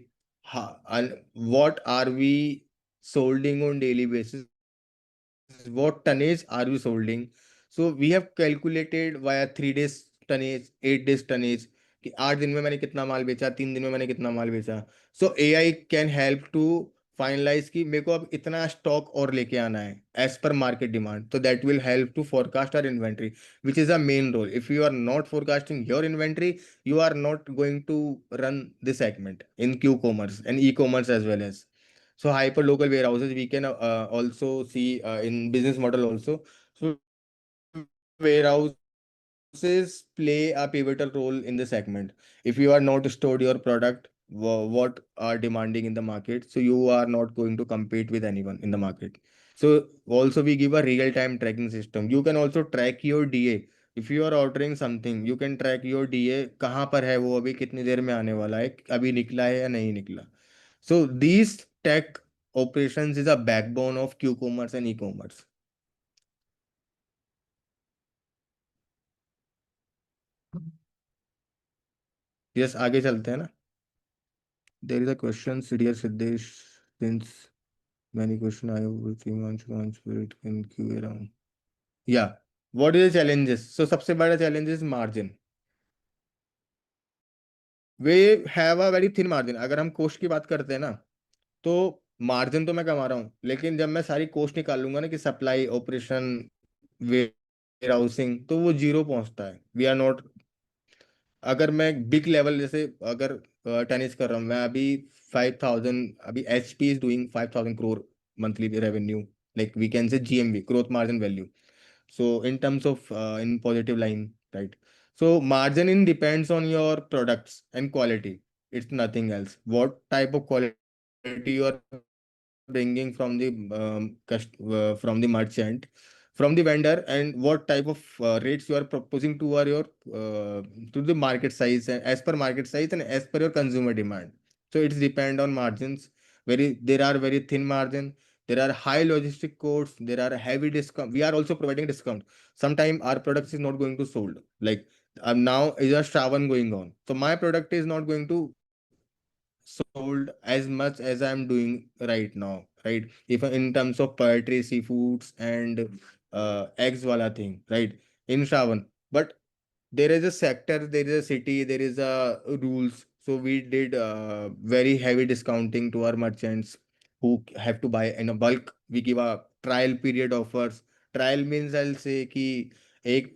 and what are we solding on daily basis, what tonnage are we solding. So we have calculated via 3 days tonnage, 8 days tonnage, कि 8 दिन में मैंने कितना माल बेचा, 3 दिन में मैंने कितना माल बेचा. So AI can help to finalize कि मेरे को अब इतना स्टॉक और लेके आना है एज पर मार्केट डिमांड. तो that will help to forecast our inventory, which is a main role. If you are not forecasting your inventory, you are not going to run this segment in q-commerce and e-commerce as well as. So hyper local warehouses we can also see in business model also. So warehouses play a pivotal role in the segment. If you are not stored your product what are demanding in the market, so you are not going to compete with anyone in the market. So also we give a real time tracking system. You can also track your DA. If you are ordering something, you can track your DA कहाँ पर है, वो अभी कितनी देर में आने वाला है, अभी निकला है या नहीं निकला. So these tech operations is a backbone of q-commerce and e-commerce. Yes, आगे चलते हैं ना. There is a question, dear Siddesh, since many question I have with Himanshu spirit in queue around. Yeah. What is the challenges? So सबसे बड़ा challenge is margin. We have a very thin margin. अगर हम cost की बात करते हैं ना, तो मार्जिन तो मैं कमा रहा हूँ, लेकिन जब मैं सारी कोस्ट निकाल लूंगा ना कि सप्लाई ऑपरेशन वेयर हाउसिंग, तो वो जीरो पहुंचता है. We are not. अगर मैं बिग लेवल जैसे अगर टेनिस कर रहा हूँ मैं अभी 5,000, अभी H P is doing 5,000 crore monthly revenue, like we can say GMV, growth margin value. So in terms of in positive line, right? So margin depends on your products and quality. It's nothing else. What type of quality you are bringing from the from the merchant, from the vendor, and what type of rates you are proposing to your to the market size, and as per market size and as per your consumer demand. So it's depend on margins. There are very thin margin, there are high logistic costs, there are heavy discount. We are also providing discount. Sometime our products is not going to sold. Like now is a Shravan going on. So my product is not going to sold as much as I'm doing right now. Right. If in terms of poultry, seafoods and eggs wala thing, right? In Shravan. But there is a sector, there is a city, there is a rules. So we did very heavy discounting to our merchants who have to buy in a bulk. We give a trial period offers. Trial means I'll say कि एक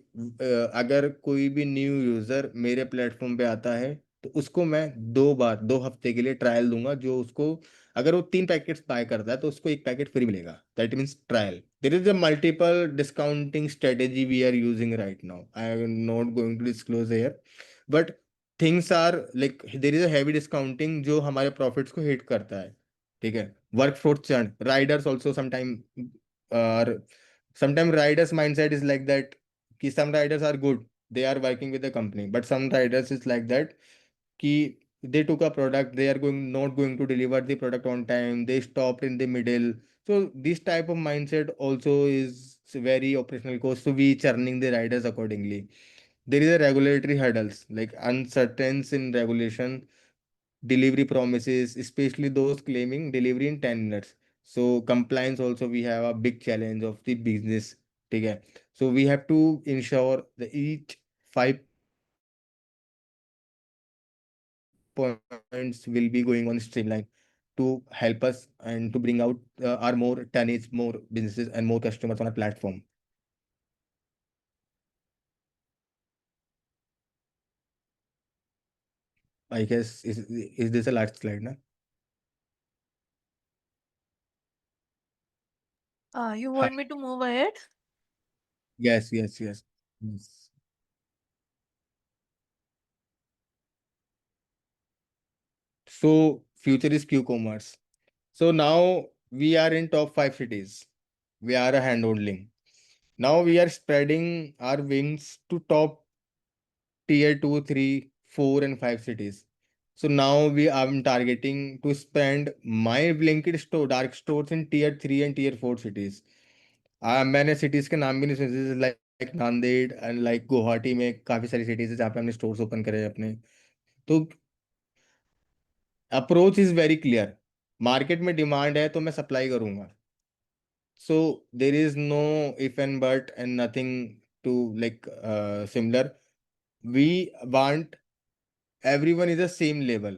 अगर कोई भी new user मेरे platform पे आता है तो उसको मैं 2 बार 2 हफ्ते के लिए ट्रायल दूंगा. जो उसको अगर वो 3 पैकेट्स बाय करता है तो उसको एक पैकेट फ्री मिलेगा. That means trial. There is a multiple discounting strategy we are using right now. I am not going to disclose here, but things are like there is a heavy discounting जो हमारे profits को hit करता है. ठीक है. Workforce churn. Riders also are sometimes riders mindset is like that कि some riders are good. They are working with the company, but some riders is like that कि they took a product, they are not going to deliver the product on time, they stopped in the middle. So this type of mindset also is very operational cost. So we churning the riders accordingly. There is a regulatory hurdles like uncertainties in regulation, delivery promises, especially those claiming delivery in 10 minutes. So compliance also we have a big challenge of the business. Okay. So we have to ensure that each 5 points will be going on streamline to help us and to bring out our more tenants, more businesses and more customers on our platform. I guess is this a last slide, na? You Hi. want me to move ahead? Yes, yes, yes. Yes. So future is Q-commerce. So now we are in top 5 cities. We are a hand holding. Now we are spreading our wings to top tier 2, 3, 4, and 5 cities. So now we are targeting to spend my Blinkit store, dark stores in tier 3 and tier 4 cities. मैंने cities के नाम भी नहीं सुने, like Nanded and like Guwahati में काफी सारी cities है जहाँ पे हमने stores open करे हैं अपने. तो approach is very clear. Market में demand है तो मैं supply करूंगा. So there is no if and but and nothing to like similar. We want everyone is the same level.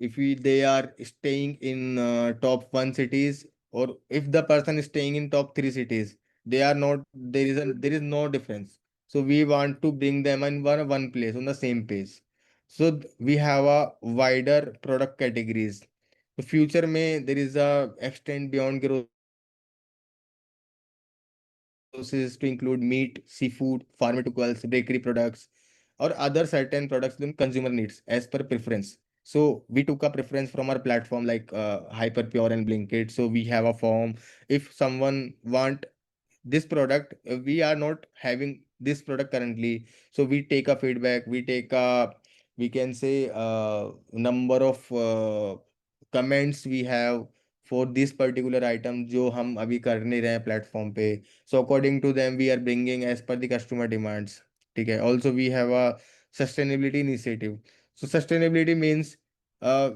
If they are staying in top 1 cities, or if the person is staying in top 3 cities, they are not. There is no difference. So we want to bring them in one place on the same page. So we have a wider product categories. The future may there is a extend beyond groceries to include meat, seafood, pharmaceuticals, bakery products, or other certain products in consumer needs as per preference. So we took a preference from our platform like Hyper Pure and Blinkit. So we have a form. If someone want this product, we are not having this product currently. So we take a feedback, we take a, we can say number of comments we have for this particular item जो हम अभी कर नहीं रहे हैं platform पे. So according to them we are bringing as per the customer demands. ठीक है. Also we have a sustainability initiative. So sustainability means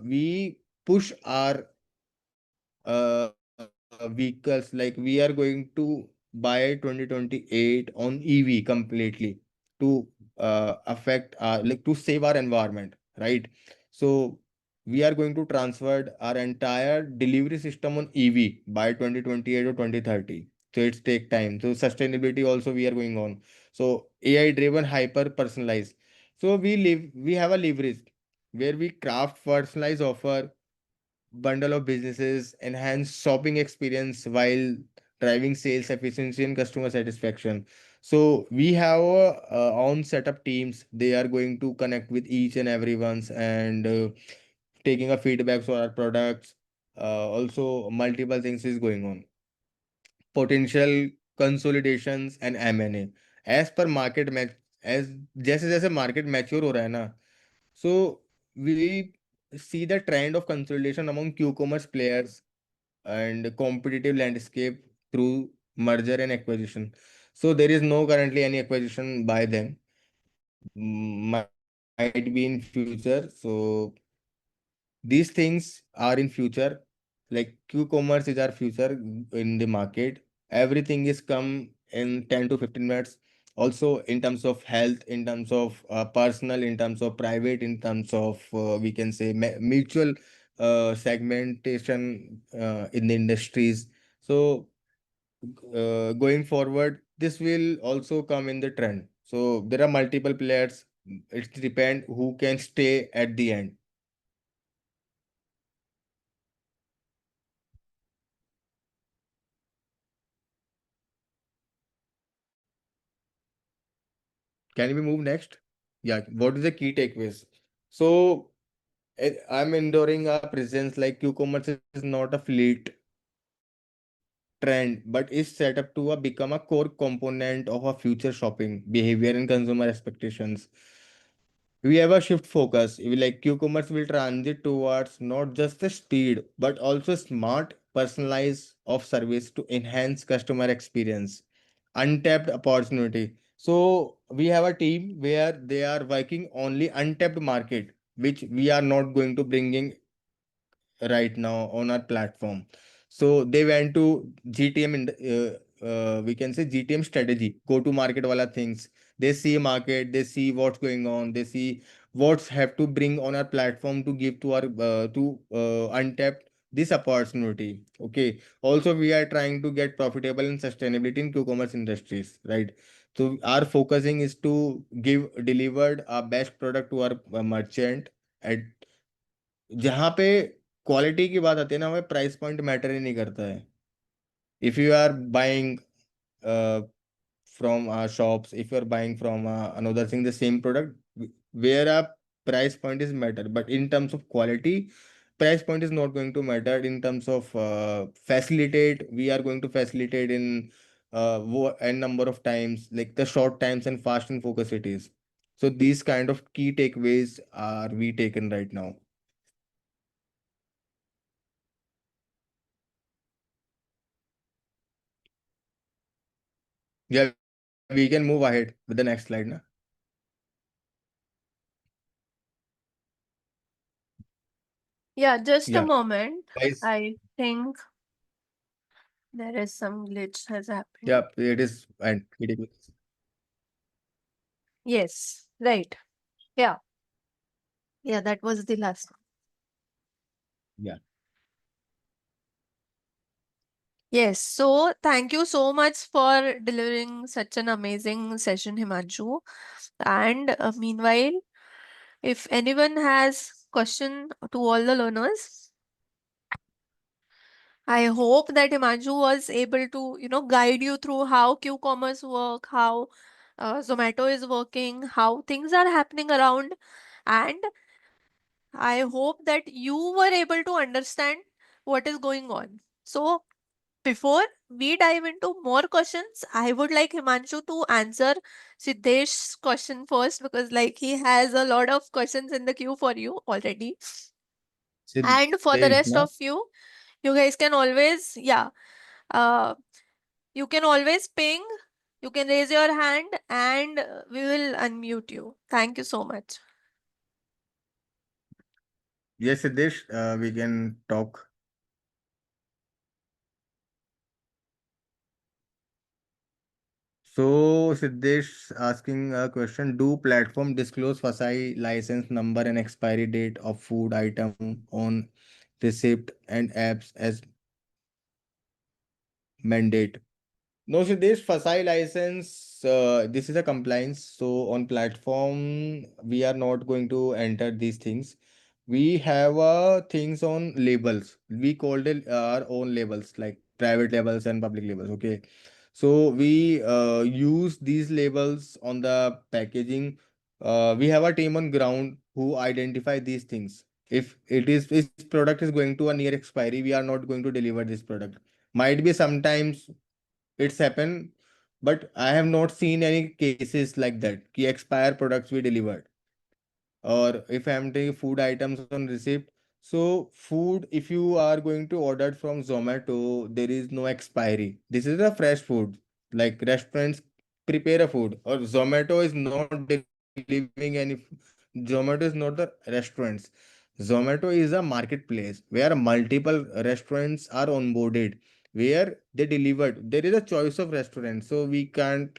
we push our vehicles, like we are going to buy 2028 on EV completely to affect like to save our environment, right? So we are going to transfer our entire delivery system on EV by 2028 or 2030. So it's take time. So sustainability also we are going on. So AI driven hyper personalized. So we have a leverage where we craft personalized offer, bundle of businesses, enhance shopping experience while driving sales efficiency and customer satisfaction. So we have own setup teams. They are going to connect with each and everyone's and taking a feedback for our products. Also, multiple things is going on. Potential consolidations and M&A. As per market match, as जैसे जैसे market mature हो रहा है ना, so we see the trend of consolidation among Q-commerce players and competitive landscape through merger and acquisition. So there is no currently any acquisition by them. Might be in future. So these things are in future. Like Q-commerce is our future in the market. Everything is come in 10 to 15 minutes. Also in terms of health, in terms of personal, in terms of private, in terms of we can say mutual segmentation in the industries. So going forward, this will also come in the trend. So there are multiple players. It depends who can stay at the end. Can we move next? Yeah. What is the key takeaways? So I'm enduring a presence like Q-commerce is not a fleet trend, but is set up to become a core component of our future shopping behavior and consumer expectations. We have a shift focus. We like Q-commerce will transit towards not just the speed, but also smart personalized of service to enhance customer experience. Untapped opportunity. So we have a team where they are working only untapped market, which we are not going to bringing right now on our platform. So they went to GTM in we can say GTM strategy, go to market wala things. They see market, they see what's going on, they see what's have to bring on our platform to give to our to untap this opportunity. Okay. Also, we are trying to get profitable and sustainability in q-commerce industries, right? So our focusing is to give delivered a best product to our merchant at जहाँ पे quality की बात आती है ना, हमें price point matter ही नहीं करता है. If you are buying from our shops, if you're buying from another thing the same product, where a price point is matter, but in terms of quality price point is not going to matter. In terms of facilitate, we are going to facilitate in n number of times, like the short times and fast and focus it is. So these kind of key takeaways are we taken right now. Yeah, we can move ahead with the next slide now. Yeah, just a Yeah, moment. guys. I think there is some glitch has happened. Yeah, it is. And Yes, right. Yeah, yeah, that was the last one. yeah. Yes, so thank you so much for delivering such an amazing session, Himanshu. And meanwhile, if anyone has question to all the learners, I hope that Himanshu was able to, guide you through how Q-commerce work, how Zomato is working, how things are happening around, and I hope that you were able to understand what is going on. So before we dive into more questions, I would like Himanshu to answer Siddhesh's question first because like he has a lot of questions in the queue for you already. And for the Siddesh, rest na? of you, you guys can always, uh, you can always ping, you can raise your hand and we will unmute you. Thank you so much. Yes, Siddesh, we can talk. So, Siddesh asking a question: do platform disclose FSI license number and expiry date of food item on receipt and apps as mandate? No, so this FSI license, this is a compliance. So on platform, we are not going to enter these things. We have things on labels. We called it our own labels, like private labels and public labels. Okay. So we use these labels on the packaging. We have a team on ground who identify these things. If this product is going to a near expiry, we are not going to deliver this product. Might be sometimes it's happened, but I have not seen any cases like that. Ki expire products we delivered. Or if I'm taking food items on receipt, so food, if you are going to order from Zomato, there is no expiry. This is a fresh food. Like restaurants prepare a food, or Zomato is not delivering any. Zomato is not the restaurants. Zomato is a marketplace where multiple restaurants are onboarded, where they delivered. There is a choice of restaurants, so we can't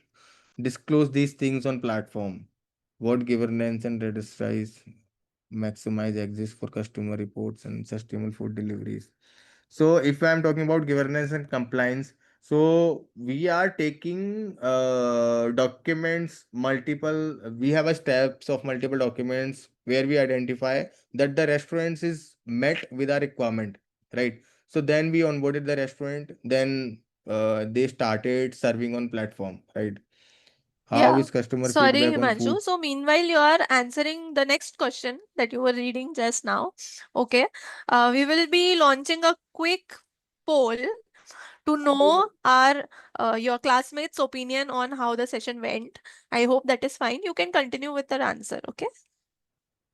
disclose these things on platform. What governance and registries maximize exist for customer reports and sustainable food deliveries. So if I'm talking about governance and compliance, so we are taking documents multiple. We have a steps of multiple documents where we identify that the restaurants is met with our requirement, right? So then we onboarded the restaurant. Then they started serving on platform, right? How Yeah. is customer Sorry, feedback on Himanshu. food? So meanwhile, you are answering the next question that you were reading just now. Okay. We will be launching a quick poll to know our your classmates' opinion on how the session went. I hope that is fine. You can continue with the answer. Okay.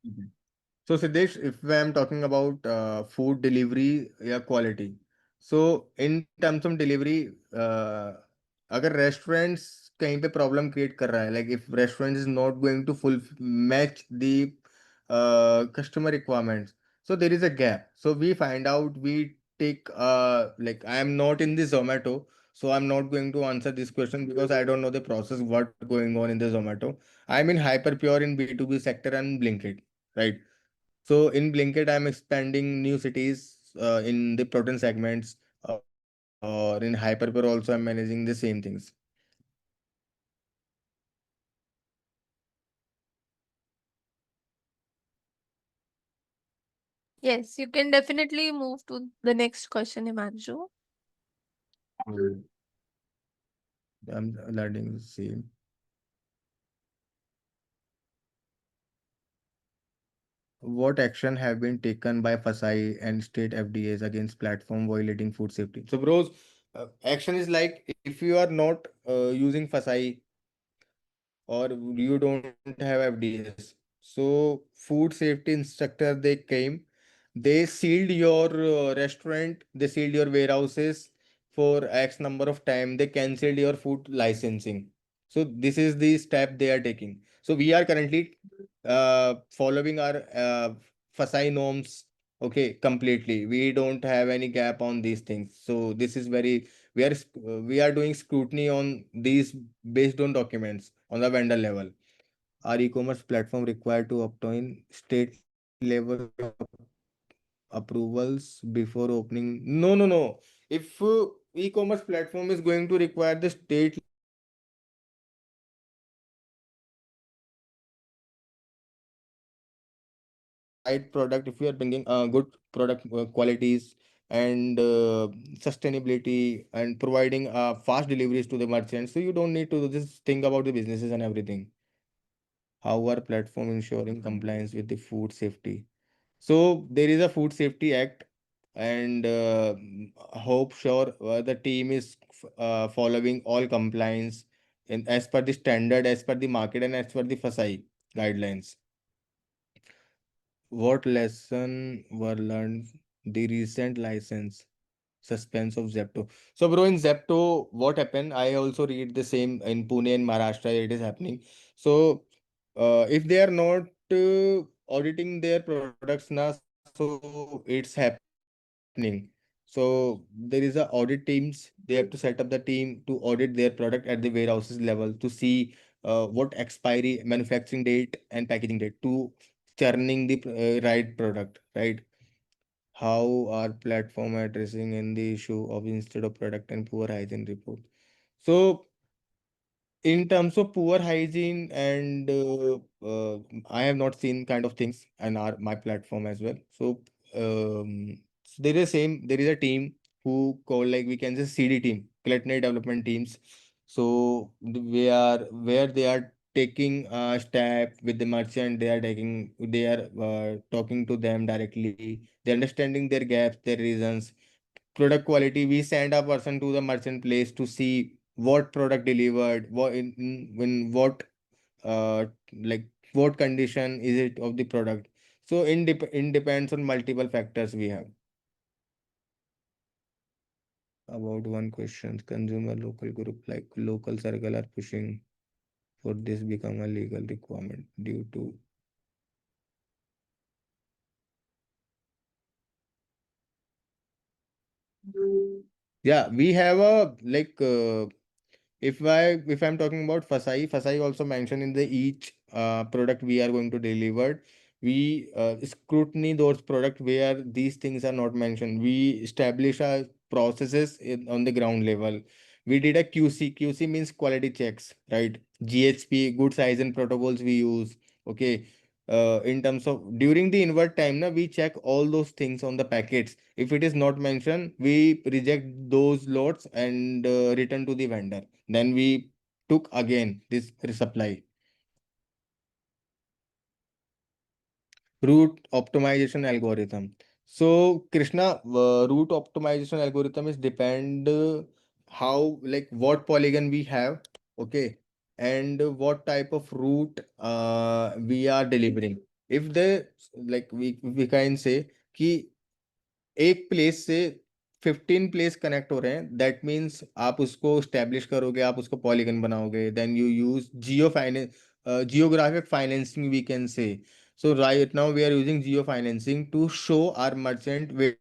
Mhm. So Siddesh, if I'm talking about food delivery या quality, so in terms of delivery, अगर restaurants कहीं पे problem create कर रहा है, like if restaurant is not going to full match the customer requirements, so there is a gap. So we find out, we take like I am not in the Zomato, so I'm not going to answer this question because I don't know the process what going on in the Zomato. I'm in Hyperpure in B2B sector and Blinkit, right? So in Blinkit, I'm expanding new cities in the protein segments, or in Hyperpure also, I'm managing the same things. Yes, you can definitely move to the next question, Himanshu. Mm. I'm learning the same. What action have been taken by FSI and state FDAs against platform violating food safety? So, bros, action is like if you are not using FSI or you don't have FDS. So food safety instructor they came, they sealed your restaurant, they sealed your warehouses for X number of time. They cancelled your food licensing. So this is the step they are taking. So we are currently following our FSI norms. Okay, completely. We don't have any gap on these things. So this is very we are doing scrutiny on these based on documents on the vendor level. Are e-commerce platform required to obtain state level approvals before opening? No, no, no. If e-commerce platform is going to require the state level approval, then we are bringing right product. If we are bringing good product qualities and sustainability and providing fast deliveries to the merchants, so you don't need to just think about the businesses and everything. How are platform ensuring compliance with the food safety? So there is a food safety act, and hope sure the team is following all compliance in as per the standard, as per the market, and as per the FSI guidelines. What lesson were learned the recent license suspense of Zepto? So, bro, in Zepto, what happened? I also read the same in Pune and Maharashtra. It is happening. So, if they are not auditing their products now, so so it's happening. So there is a audit teams. They have to set up the team to audit their product at the warehouses level to see what expiry, manufacturing date, and packaging date to churning the right product, right? How are platform addressing in the issue of instead of product and poor hygiene report? So in terms of poor hygiene and I have not seen kind of things and our my platform as well. So there is a team who call like we can say CD team, culinary development teams. So we are where they are taking a step with the merchant, they are talking to them directly, they understanding their gaps, their reasons, product quality. We send a person to the merchant place to see what product delivered, what in what like what condition is it of the product. So it depends on multiple factors we have. About one question, consumer local group like local circle are pushing for this become a legal requirement due to. Yeah, we have a like if I'm talking about Fasai also mentioned in the each product we are going to deliver, we scrutiny those product where these things are not mentioned. We establish our processes on the ground level. We did a QC. QC means quality checks, right? GHP, good size and protocols we use. Okay. In terms of during the invert time, na, we check all those things on the packets. If it is not mentioned, we reject those lots and return to the vendor. Then we took again this resupply. Route optimization algorithm. So Krishna, route optimization algorithm is depend how like what polygon we have, okay, and what type of route we are delivering. If the like we can say कि एक place से 15 place connect हो रहे हैं, that means आप उसको establish करोगे, आप उसको पॉलीगन बनाओगे, then you use geo finance geographic financing we can say. So right now we are using geo financing to show our merchant where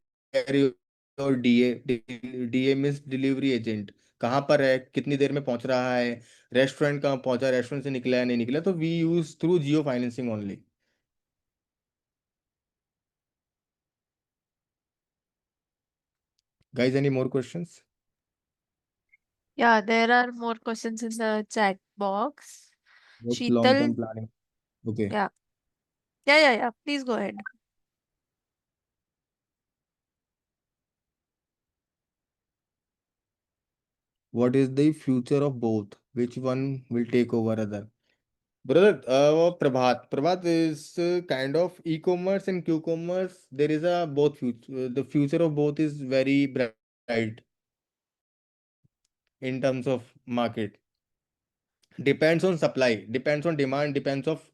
your DA means delivery agent कहाँ पर है, कितनी देर में पहुंच रहा है, रेस्टोरेंट कहाँ पहुंचा, रेस्टोरेंट से निकला है नहीं निकला, तो we use through geo financing only. Guys, any more questions? Yeah, there are more questions in the chat box. What's long term Sheetal, planning? Okay. yeah. Yeah. Please go ahead. What is the future of both? Which one will take over other? Brother, Prabhat is kind of e-commerce and Q-commerce. There is a both future. The future of both is very bright in terms of market. Depends on supply, depends on demand, depends of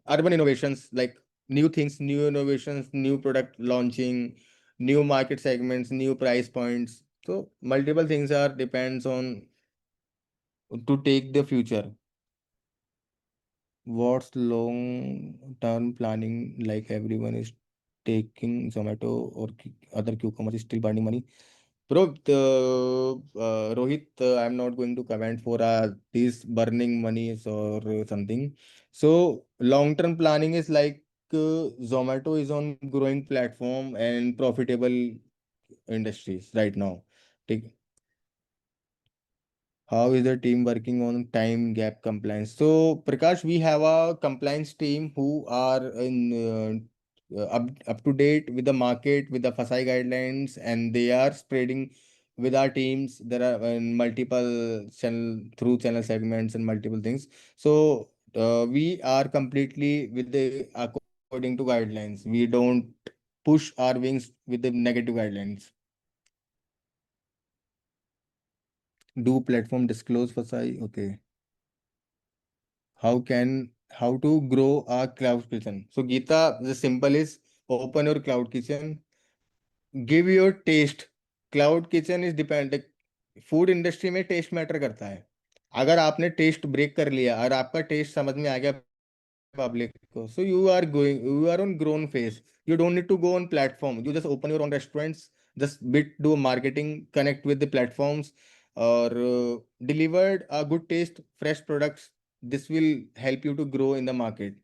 urban innovations like new things, new innovations, new product launching, new market segments, new price points. So multiple things are depends on to take the future. What's long term planning like? Everyone is taking Zomato or other q-commerce is still burning money. Bro, Rohit, I'm not going to comment for these burning monies or something. So long term planning is like Zomato is on growing platform and profitable industries right now. Take How is the team working on time gap compliance? So, Prakash, we have a compliance team who are up to date with the market, with the FSI guidelines, and they are spreading with our teams. There are multiple channel segments and multiple things. So, we are completely with the according to guidelines. We don't push our wings with the negative guidelines. Do platform disclose FSI? Okay. How to grow a cloud kitchen? So Geeta, the simple is open your cloud kitchen, give your taste. Cloud kitchen is depend like food industry में test matter करता है. अगर आपने test break कर लिया और आपका test समझ में आ गया public. So you are on grown phase. You don't need to go on platform. You just open your own restaurants, just bit do marketing, connect with the platforms, or delivered a good taste, fresh products. This will help you to grow in the market.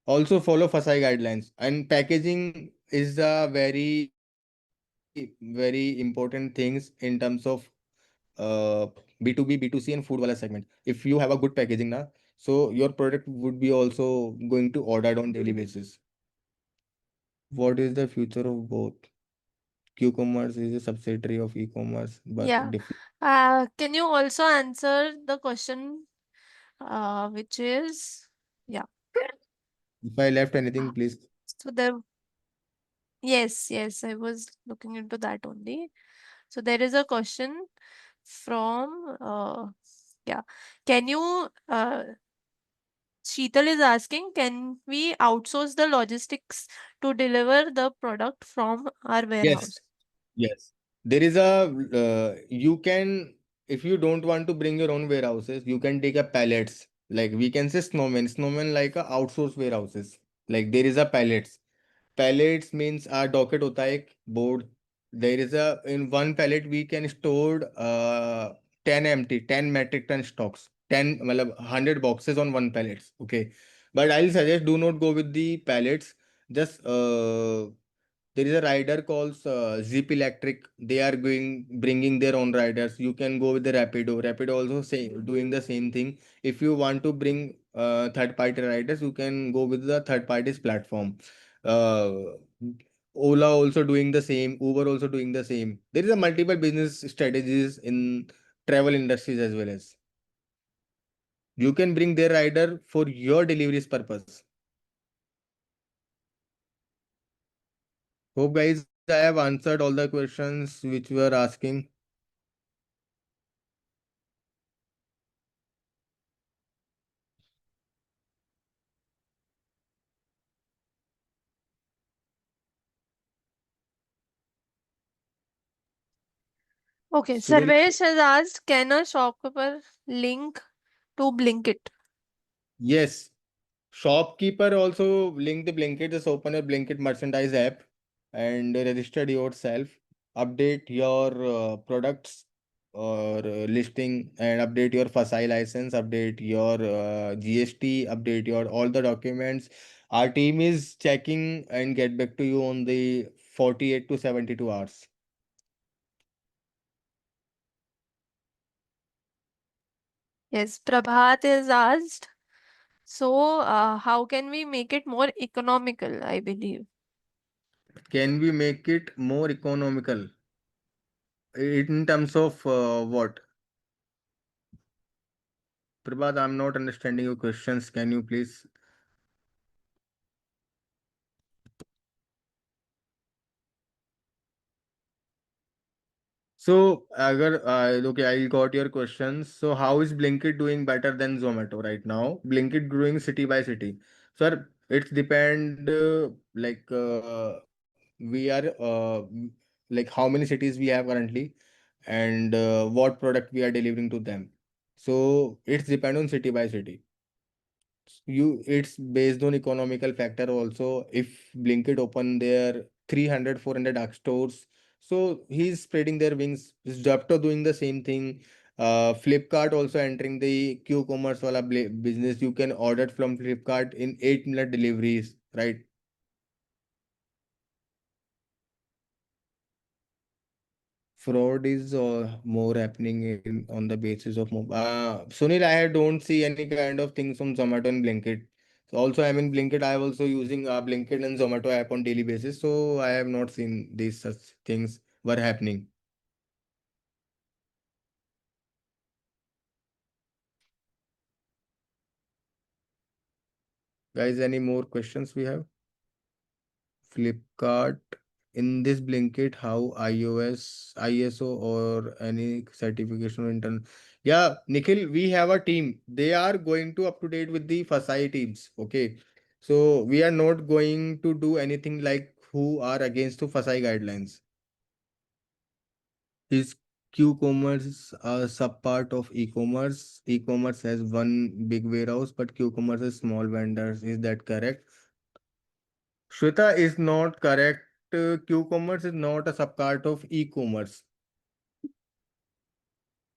Also follow FSI guidelines, and packaging is a very important things in terms of uh, B2B, B2C and food wala segment. If you have a good packaging na, so your product would be also going to ordered on daily basis. What is the future of both? Q-commerce is a subsidiary of e-commerce, but Yeah. Can you also answer the question, which is, yeah. if I left Uh, anything, please. So there, yes, yes, I was looking into that only. So there is a question from, yeah. Can you, Sheetal is asking, can we outsource the logistics to deliver the product from our Yes, warehouse? yes. There is a you can, if you don't want to bring your own warehouses, you can take a pallets. Like we can say snowman like a outsource warehouses. Like there is a pallets. Pallets means a docket hota hai ek board. There is a in one pallet we can store 10 metric ton stocks. 10 matlab 100 boxes on one pallets. Okay. But I'll suggest do not go with the pallets. Just there is a rider called Zip Electric. They are bringing their own riders. You can go with the Rapido. Rapido also say doing the same thing. If you want to bring third party riders, you can go with the third party's platform. Uh, Ola also doing the same. Uber also doing the same. There is a multiple business strategies in travel industries as well as you can bring their rider for your deliveries purpose. Hope guys I have answered all the questions which you were asking. Okay, So there is Sarvesh has asked, can a shopkeeper link to Blinkit? yes, shopkeeper also link the Blinkit. Just open your Blinkit merchandise app and register yourself. Update your products or listing and update your FSI license. Update your GST. Update your all the documents. Our team is checking and get back to you on the 48 to 72 hours. Yes, Prabhat is asked, so how can we make it more economical, I believe. Can we make it more economical in terms of what? Prabhat, I'm not understanding your questions. Can you please? So, okay, I got your questions. So, how is Blinkit doing better than Zomato right now? Blinkit growing city by city. Sir, it's depend we are like how many cities we have currently and what product we are delivering to them. So, it's depend on city by city. It's based on economical factor also. If Blinkit open their 300 400 dark stores, so he's spreading their wings. Zepto doing the same thing. Flipkart also entering the q-commerce wala business. You can order from Flipkart in 8-minute deliveries, right? Fraud is more happening on the basis of Sunil, I don't see any kind of things from Zomato and Blinkit. So also, I'm in Blinkit. I am also using Blinkit and Zomato app on daily basis. So I have not seen these such things were happening. Guys, any more questions we have? Flipkart in this Blinkit, how iOS, ISO or any certification or intern. Yeah, Nikhil, we have a team. They are going to up to date with the FSI teams. Okay. So we are not going to do anything like who are against the FSI guidelines. Is Q-commerce is a sub-part of e-commerce. E-commerce has one big warehouse, but Q-commerce is small vendors. Is that correct? Shweta is not correct. Q-commerce is not a sub-part of e-commerce.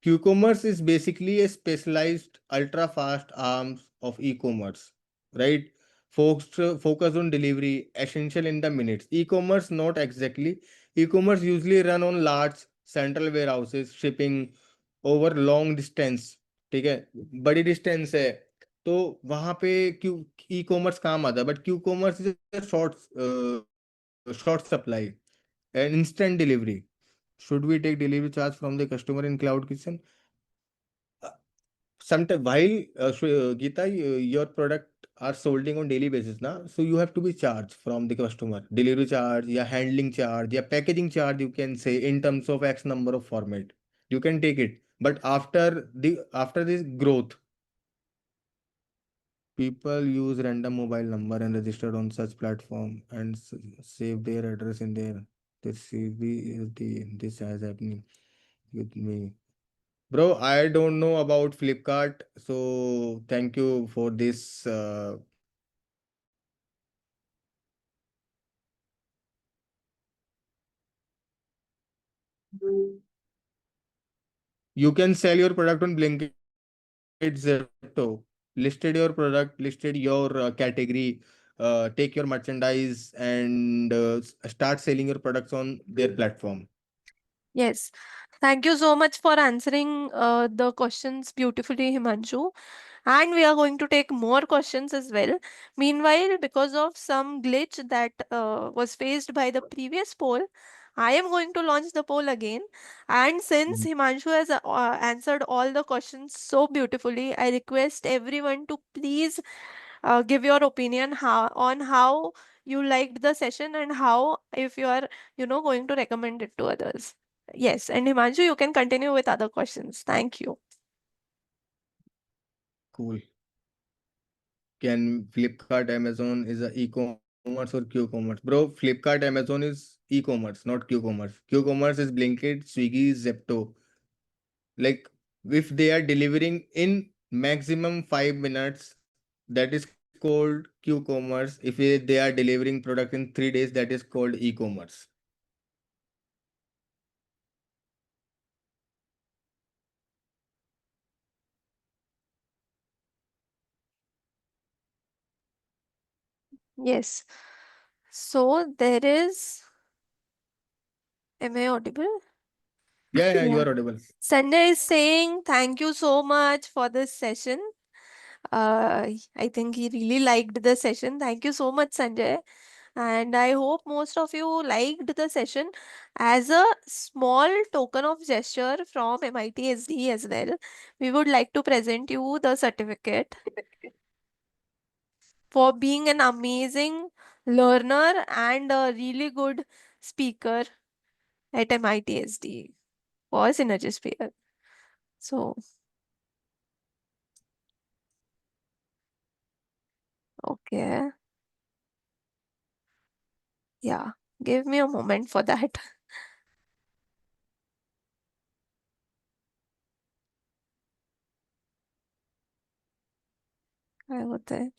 Q-commerce is basically a specialized ultra-fast arms of e-commerce, right? Folks focus on delivery, essential in the minutes. E-commerce not exactly. E-commerce usually run on large central warehouses, shipping over long distance. ठीक है, बड़ी distance है, तो वहां पे Q e commerce काम आता है, but Q commerce is short supply and instant delivery. Should we take delivery charge from the customer in cloud kitchen? Sometimes while Geeta, your product are solding on daily basis now, so you have to be charged from the customer. Delivery charge, yeah, handling charge, yeah, packaging charge, you can say in terms of X number of format. You can take it. But after this growth, people use random mobile number and registered on such platform and save their address in there. This has happening with me. Bro, I don't know about Flipkart, so thank you for this. You can sell your product on Blinkit, Zepto. Listed your product, listed your category, take your merchandise and start selling your products on their platform. Yes. Thank you so much for answering the questions beautifully, Himanshu. And we are going to take more questions as well. Meanwhile, because of some glitch that was faced by the previous poll, I am going to launch the poll again. And since Mhm. Himanshu has answered all the questions so beautifully, I request everyone to please give your opinion on how you liked the session and how if you are going to recommend it to others. Yes, and Himanshu, you can continue with other questions. Thank you. Cool. Can Flipkart, Amazon is a e-commerce or Q-commerce? Bro, Flipkart, Amazon is e-commerce, not Q-commerce. Q-commerce is Blinkit, Swiggy, Zepto. Like if they are delivering in maximum 5 minutes, that is called Q-commerce. If they are delivering product in 3 days, that is called e-commerce. Yes. So there is, am I audible? Yeah, you Yeah. are audible. Sanjay is saying thank you so much for this session. I think he really liked the session. Thank you so much, Sanjay. And I hope most of you liked the session. As a small token of gesture from MITSD as well, we would like to present you the certificate for being an amazing learner and a really good speaker at MITSD for SynergySphere. So, okay. Yeah. Give me a moment for that. क्या होता है?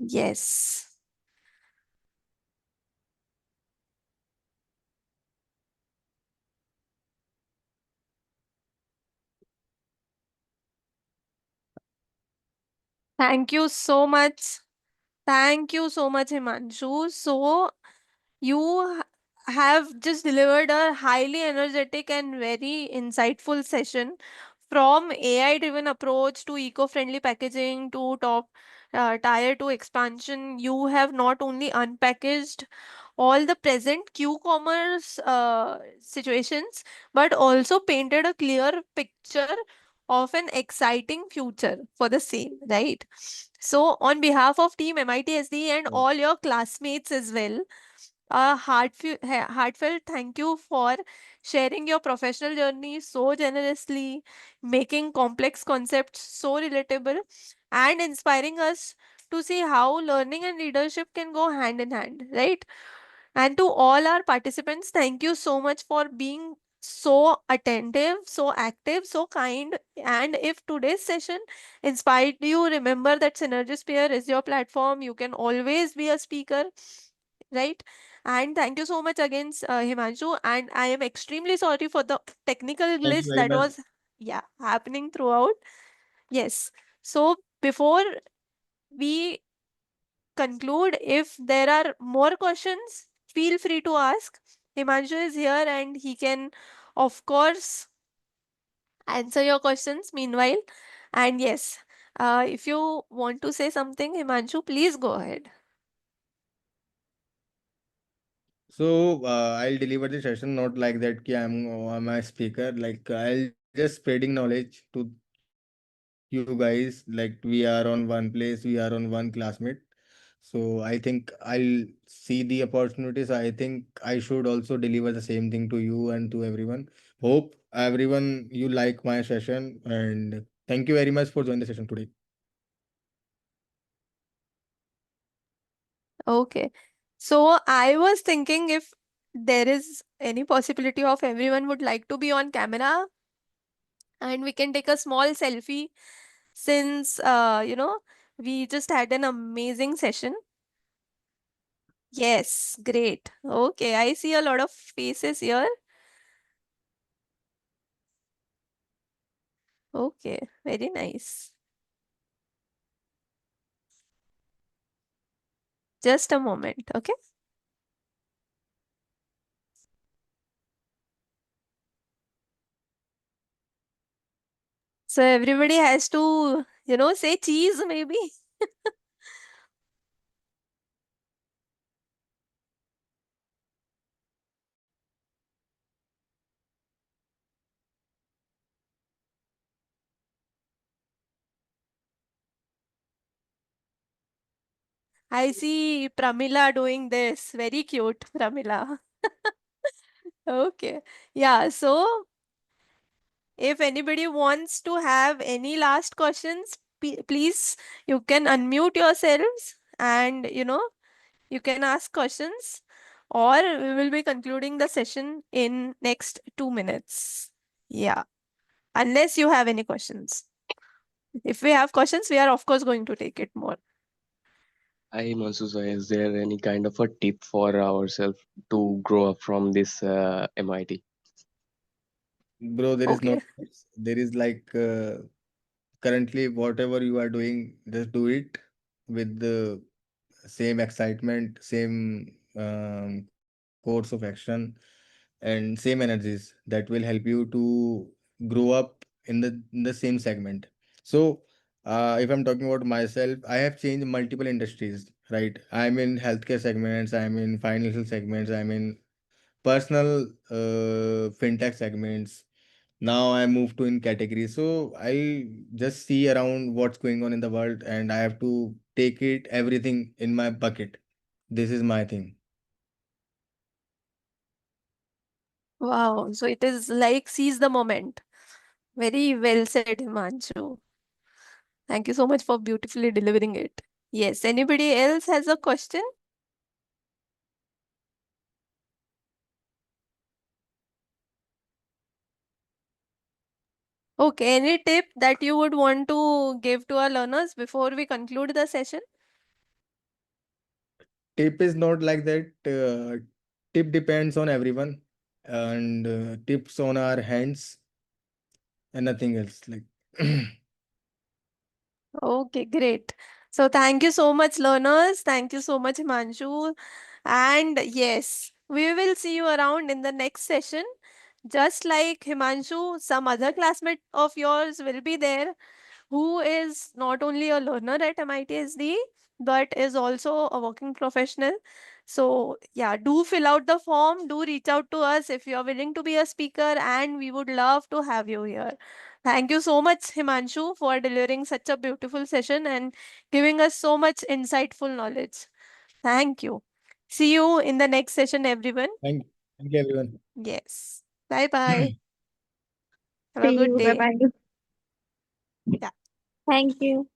Yes. Thank you so much. Thank you so much, Himanshu. So, you have just delivered a highly energetic and very insightful session from AI driven approach to eco friendly packaging to top tier 2 expansion. You have not only unpackaged all the present Q-commerce situations, but also painted a clear picture of an exciting future for the same, right? So, on behalf of Team MITSD and Yeah. all your classmates as well, a heartfelt thank you for sharing your professional journey so generously, making complex concepts so relatable, and inspiring us to see how learning and leadership can go hand in hand, right? And to all our participants, thank you so much for being so attentive, so active, so kind. And if today's session inspired you, remember that SynergySphere is your platform. You can always be a speaker, right? And thank you so much again, Himanshu. And I am extremely sorry for the technical Thank glitch you very that much. was, yeah, happening throughout. Yes. So before we conclude, if there are more questions, feel free to ask. Himanshu is here and he can, of course, answer your questions meanwhile. And yes, if you want to say something, Himanshu, please go ahead. So I'll deliver the session not like that कि I'm a speaker. Like I'll just spreading knowledge to you guys. Like we are on one place, we are on one classmate. So I think I'll see the opportunities. I think I should also deliver the same thing to you and to everyone. Hope everyone you like my session, and thank you very much for joining the session today. Okay. So I was thinking if there is any possibility of everyone would like to be on camera and we can take a small selfie since, we just had an amazing session. Yes, great. Okay, I see a lot of faces here. Okay, very nice. Just a moment, okay? So everybody has to, say cheese maybe. I see Pramila doing this. Very cute, Pramila. Okay. Yeah, so if anybody wants to have any last questions, please, you can unmute yourselves and, you can ask questions, or we will be concluding the session in next 2 minutes. Yeah, unless you have any questions. If we have questions, we are of course going to take it more. Hi, Mansuza, is there any kind of a tip for ourselves to grow up from this MIT? Bro, there is no Okay. tips. There is like currently whatever you are doing, just do it with the same excitement, same course of action, and same energies that will help you to grow up in the same segment. So, if I'm talking about myself, I have changed multiple industries, right? I'm in healthcare segments, I'm in financial segments, I'm in personal fintech segments. Now I move to in categories. So I just see around what's going on in the world and I have to take it everything in my bucket. This is my thing. Wow. So it is like seize the moment. Very well said, Himanshu. Thank you so much for beautifully delivering it. Yes. Anybody else has a question? Okay. Any tip that you would want to give to our learners before we conclude the session? Tip is not like that. Tip depends on everyone and tips on our hands and nothing else. Like Okay, great. So thank you so much, learners. Thank you so much, Himanshu. And yes, we will see you around in the next session. Just like Himanshu, some other classmate of yours will be there who is not only a learner at MITSD but is also a working professional. So, yeah, do fill out the form, do reach out to us if you're willing to be a speaker, and we would love to have you here. Thank you so much, Himanshu, for delivering such a beautiful session and giving us so much insightful knowledge. Thank you. See you in the next session, everyone. Thank you, everyone. Yes. Bye bye. Have a See good you. Bye day. bye. Yeah. Thank you.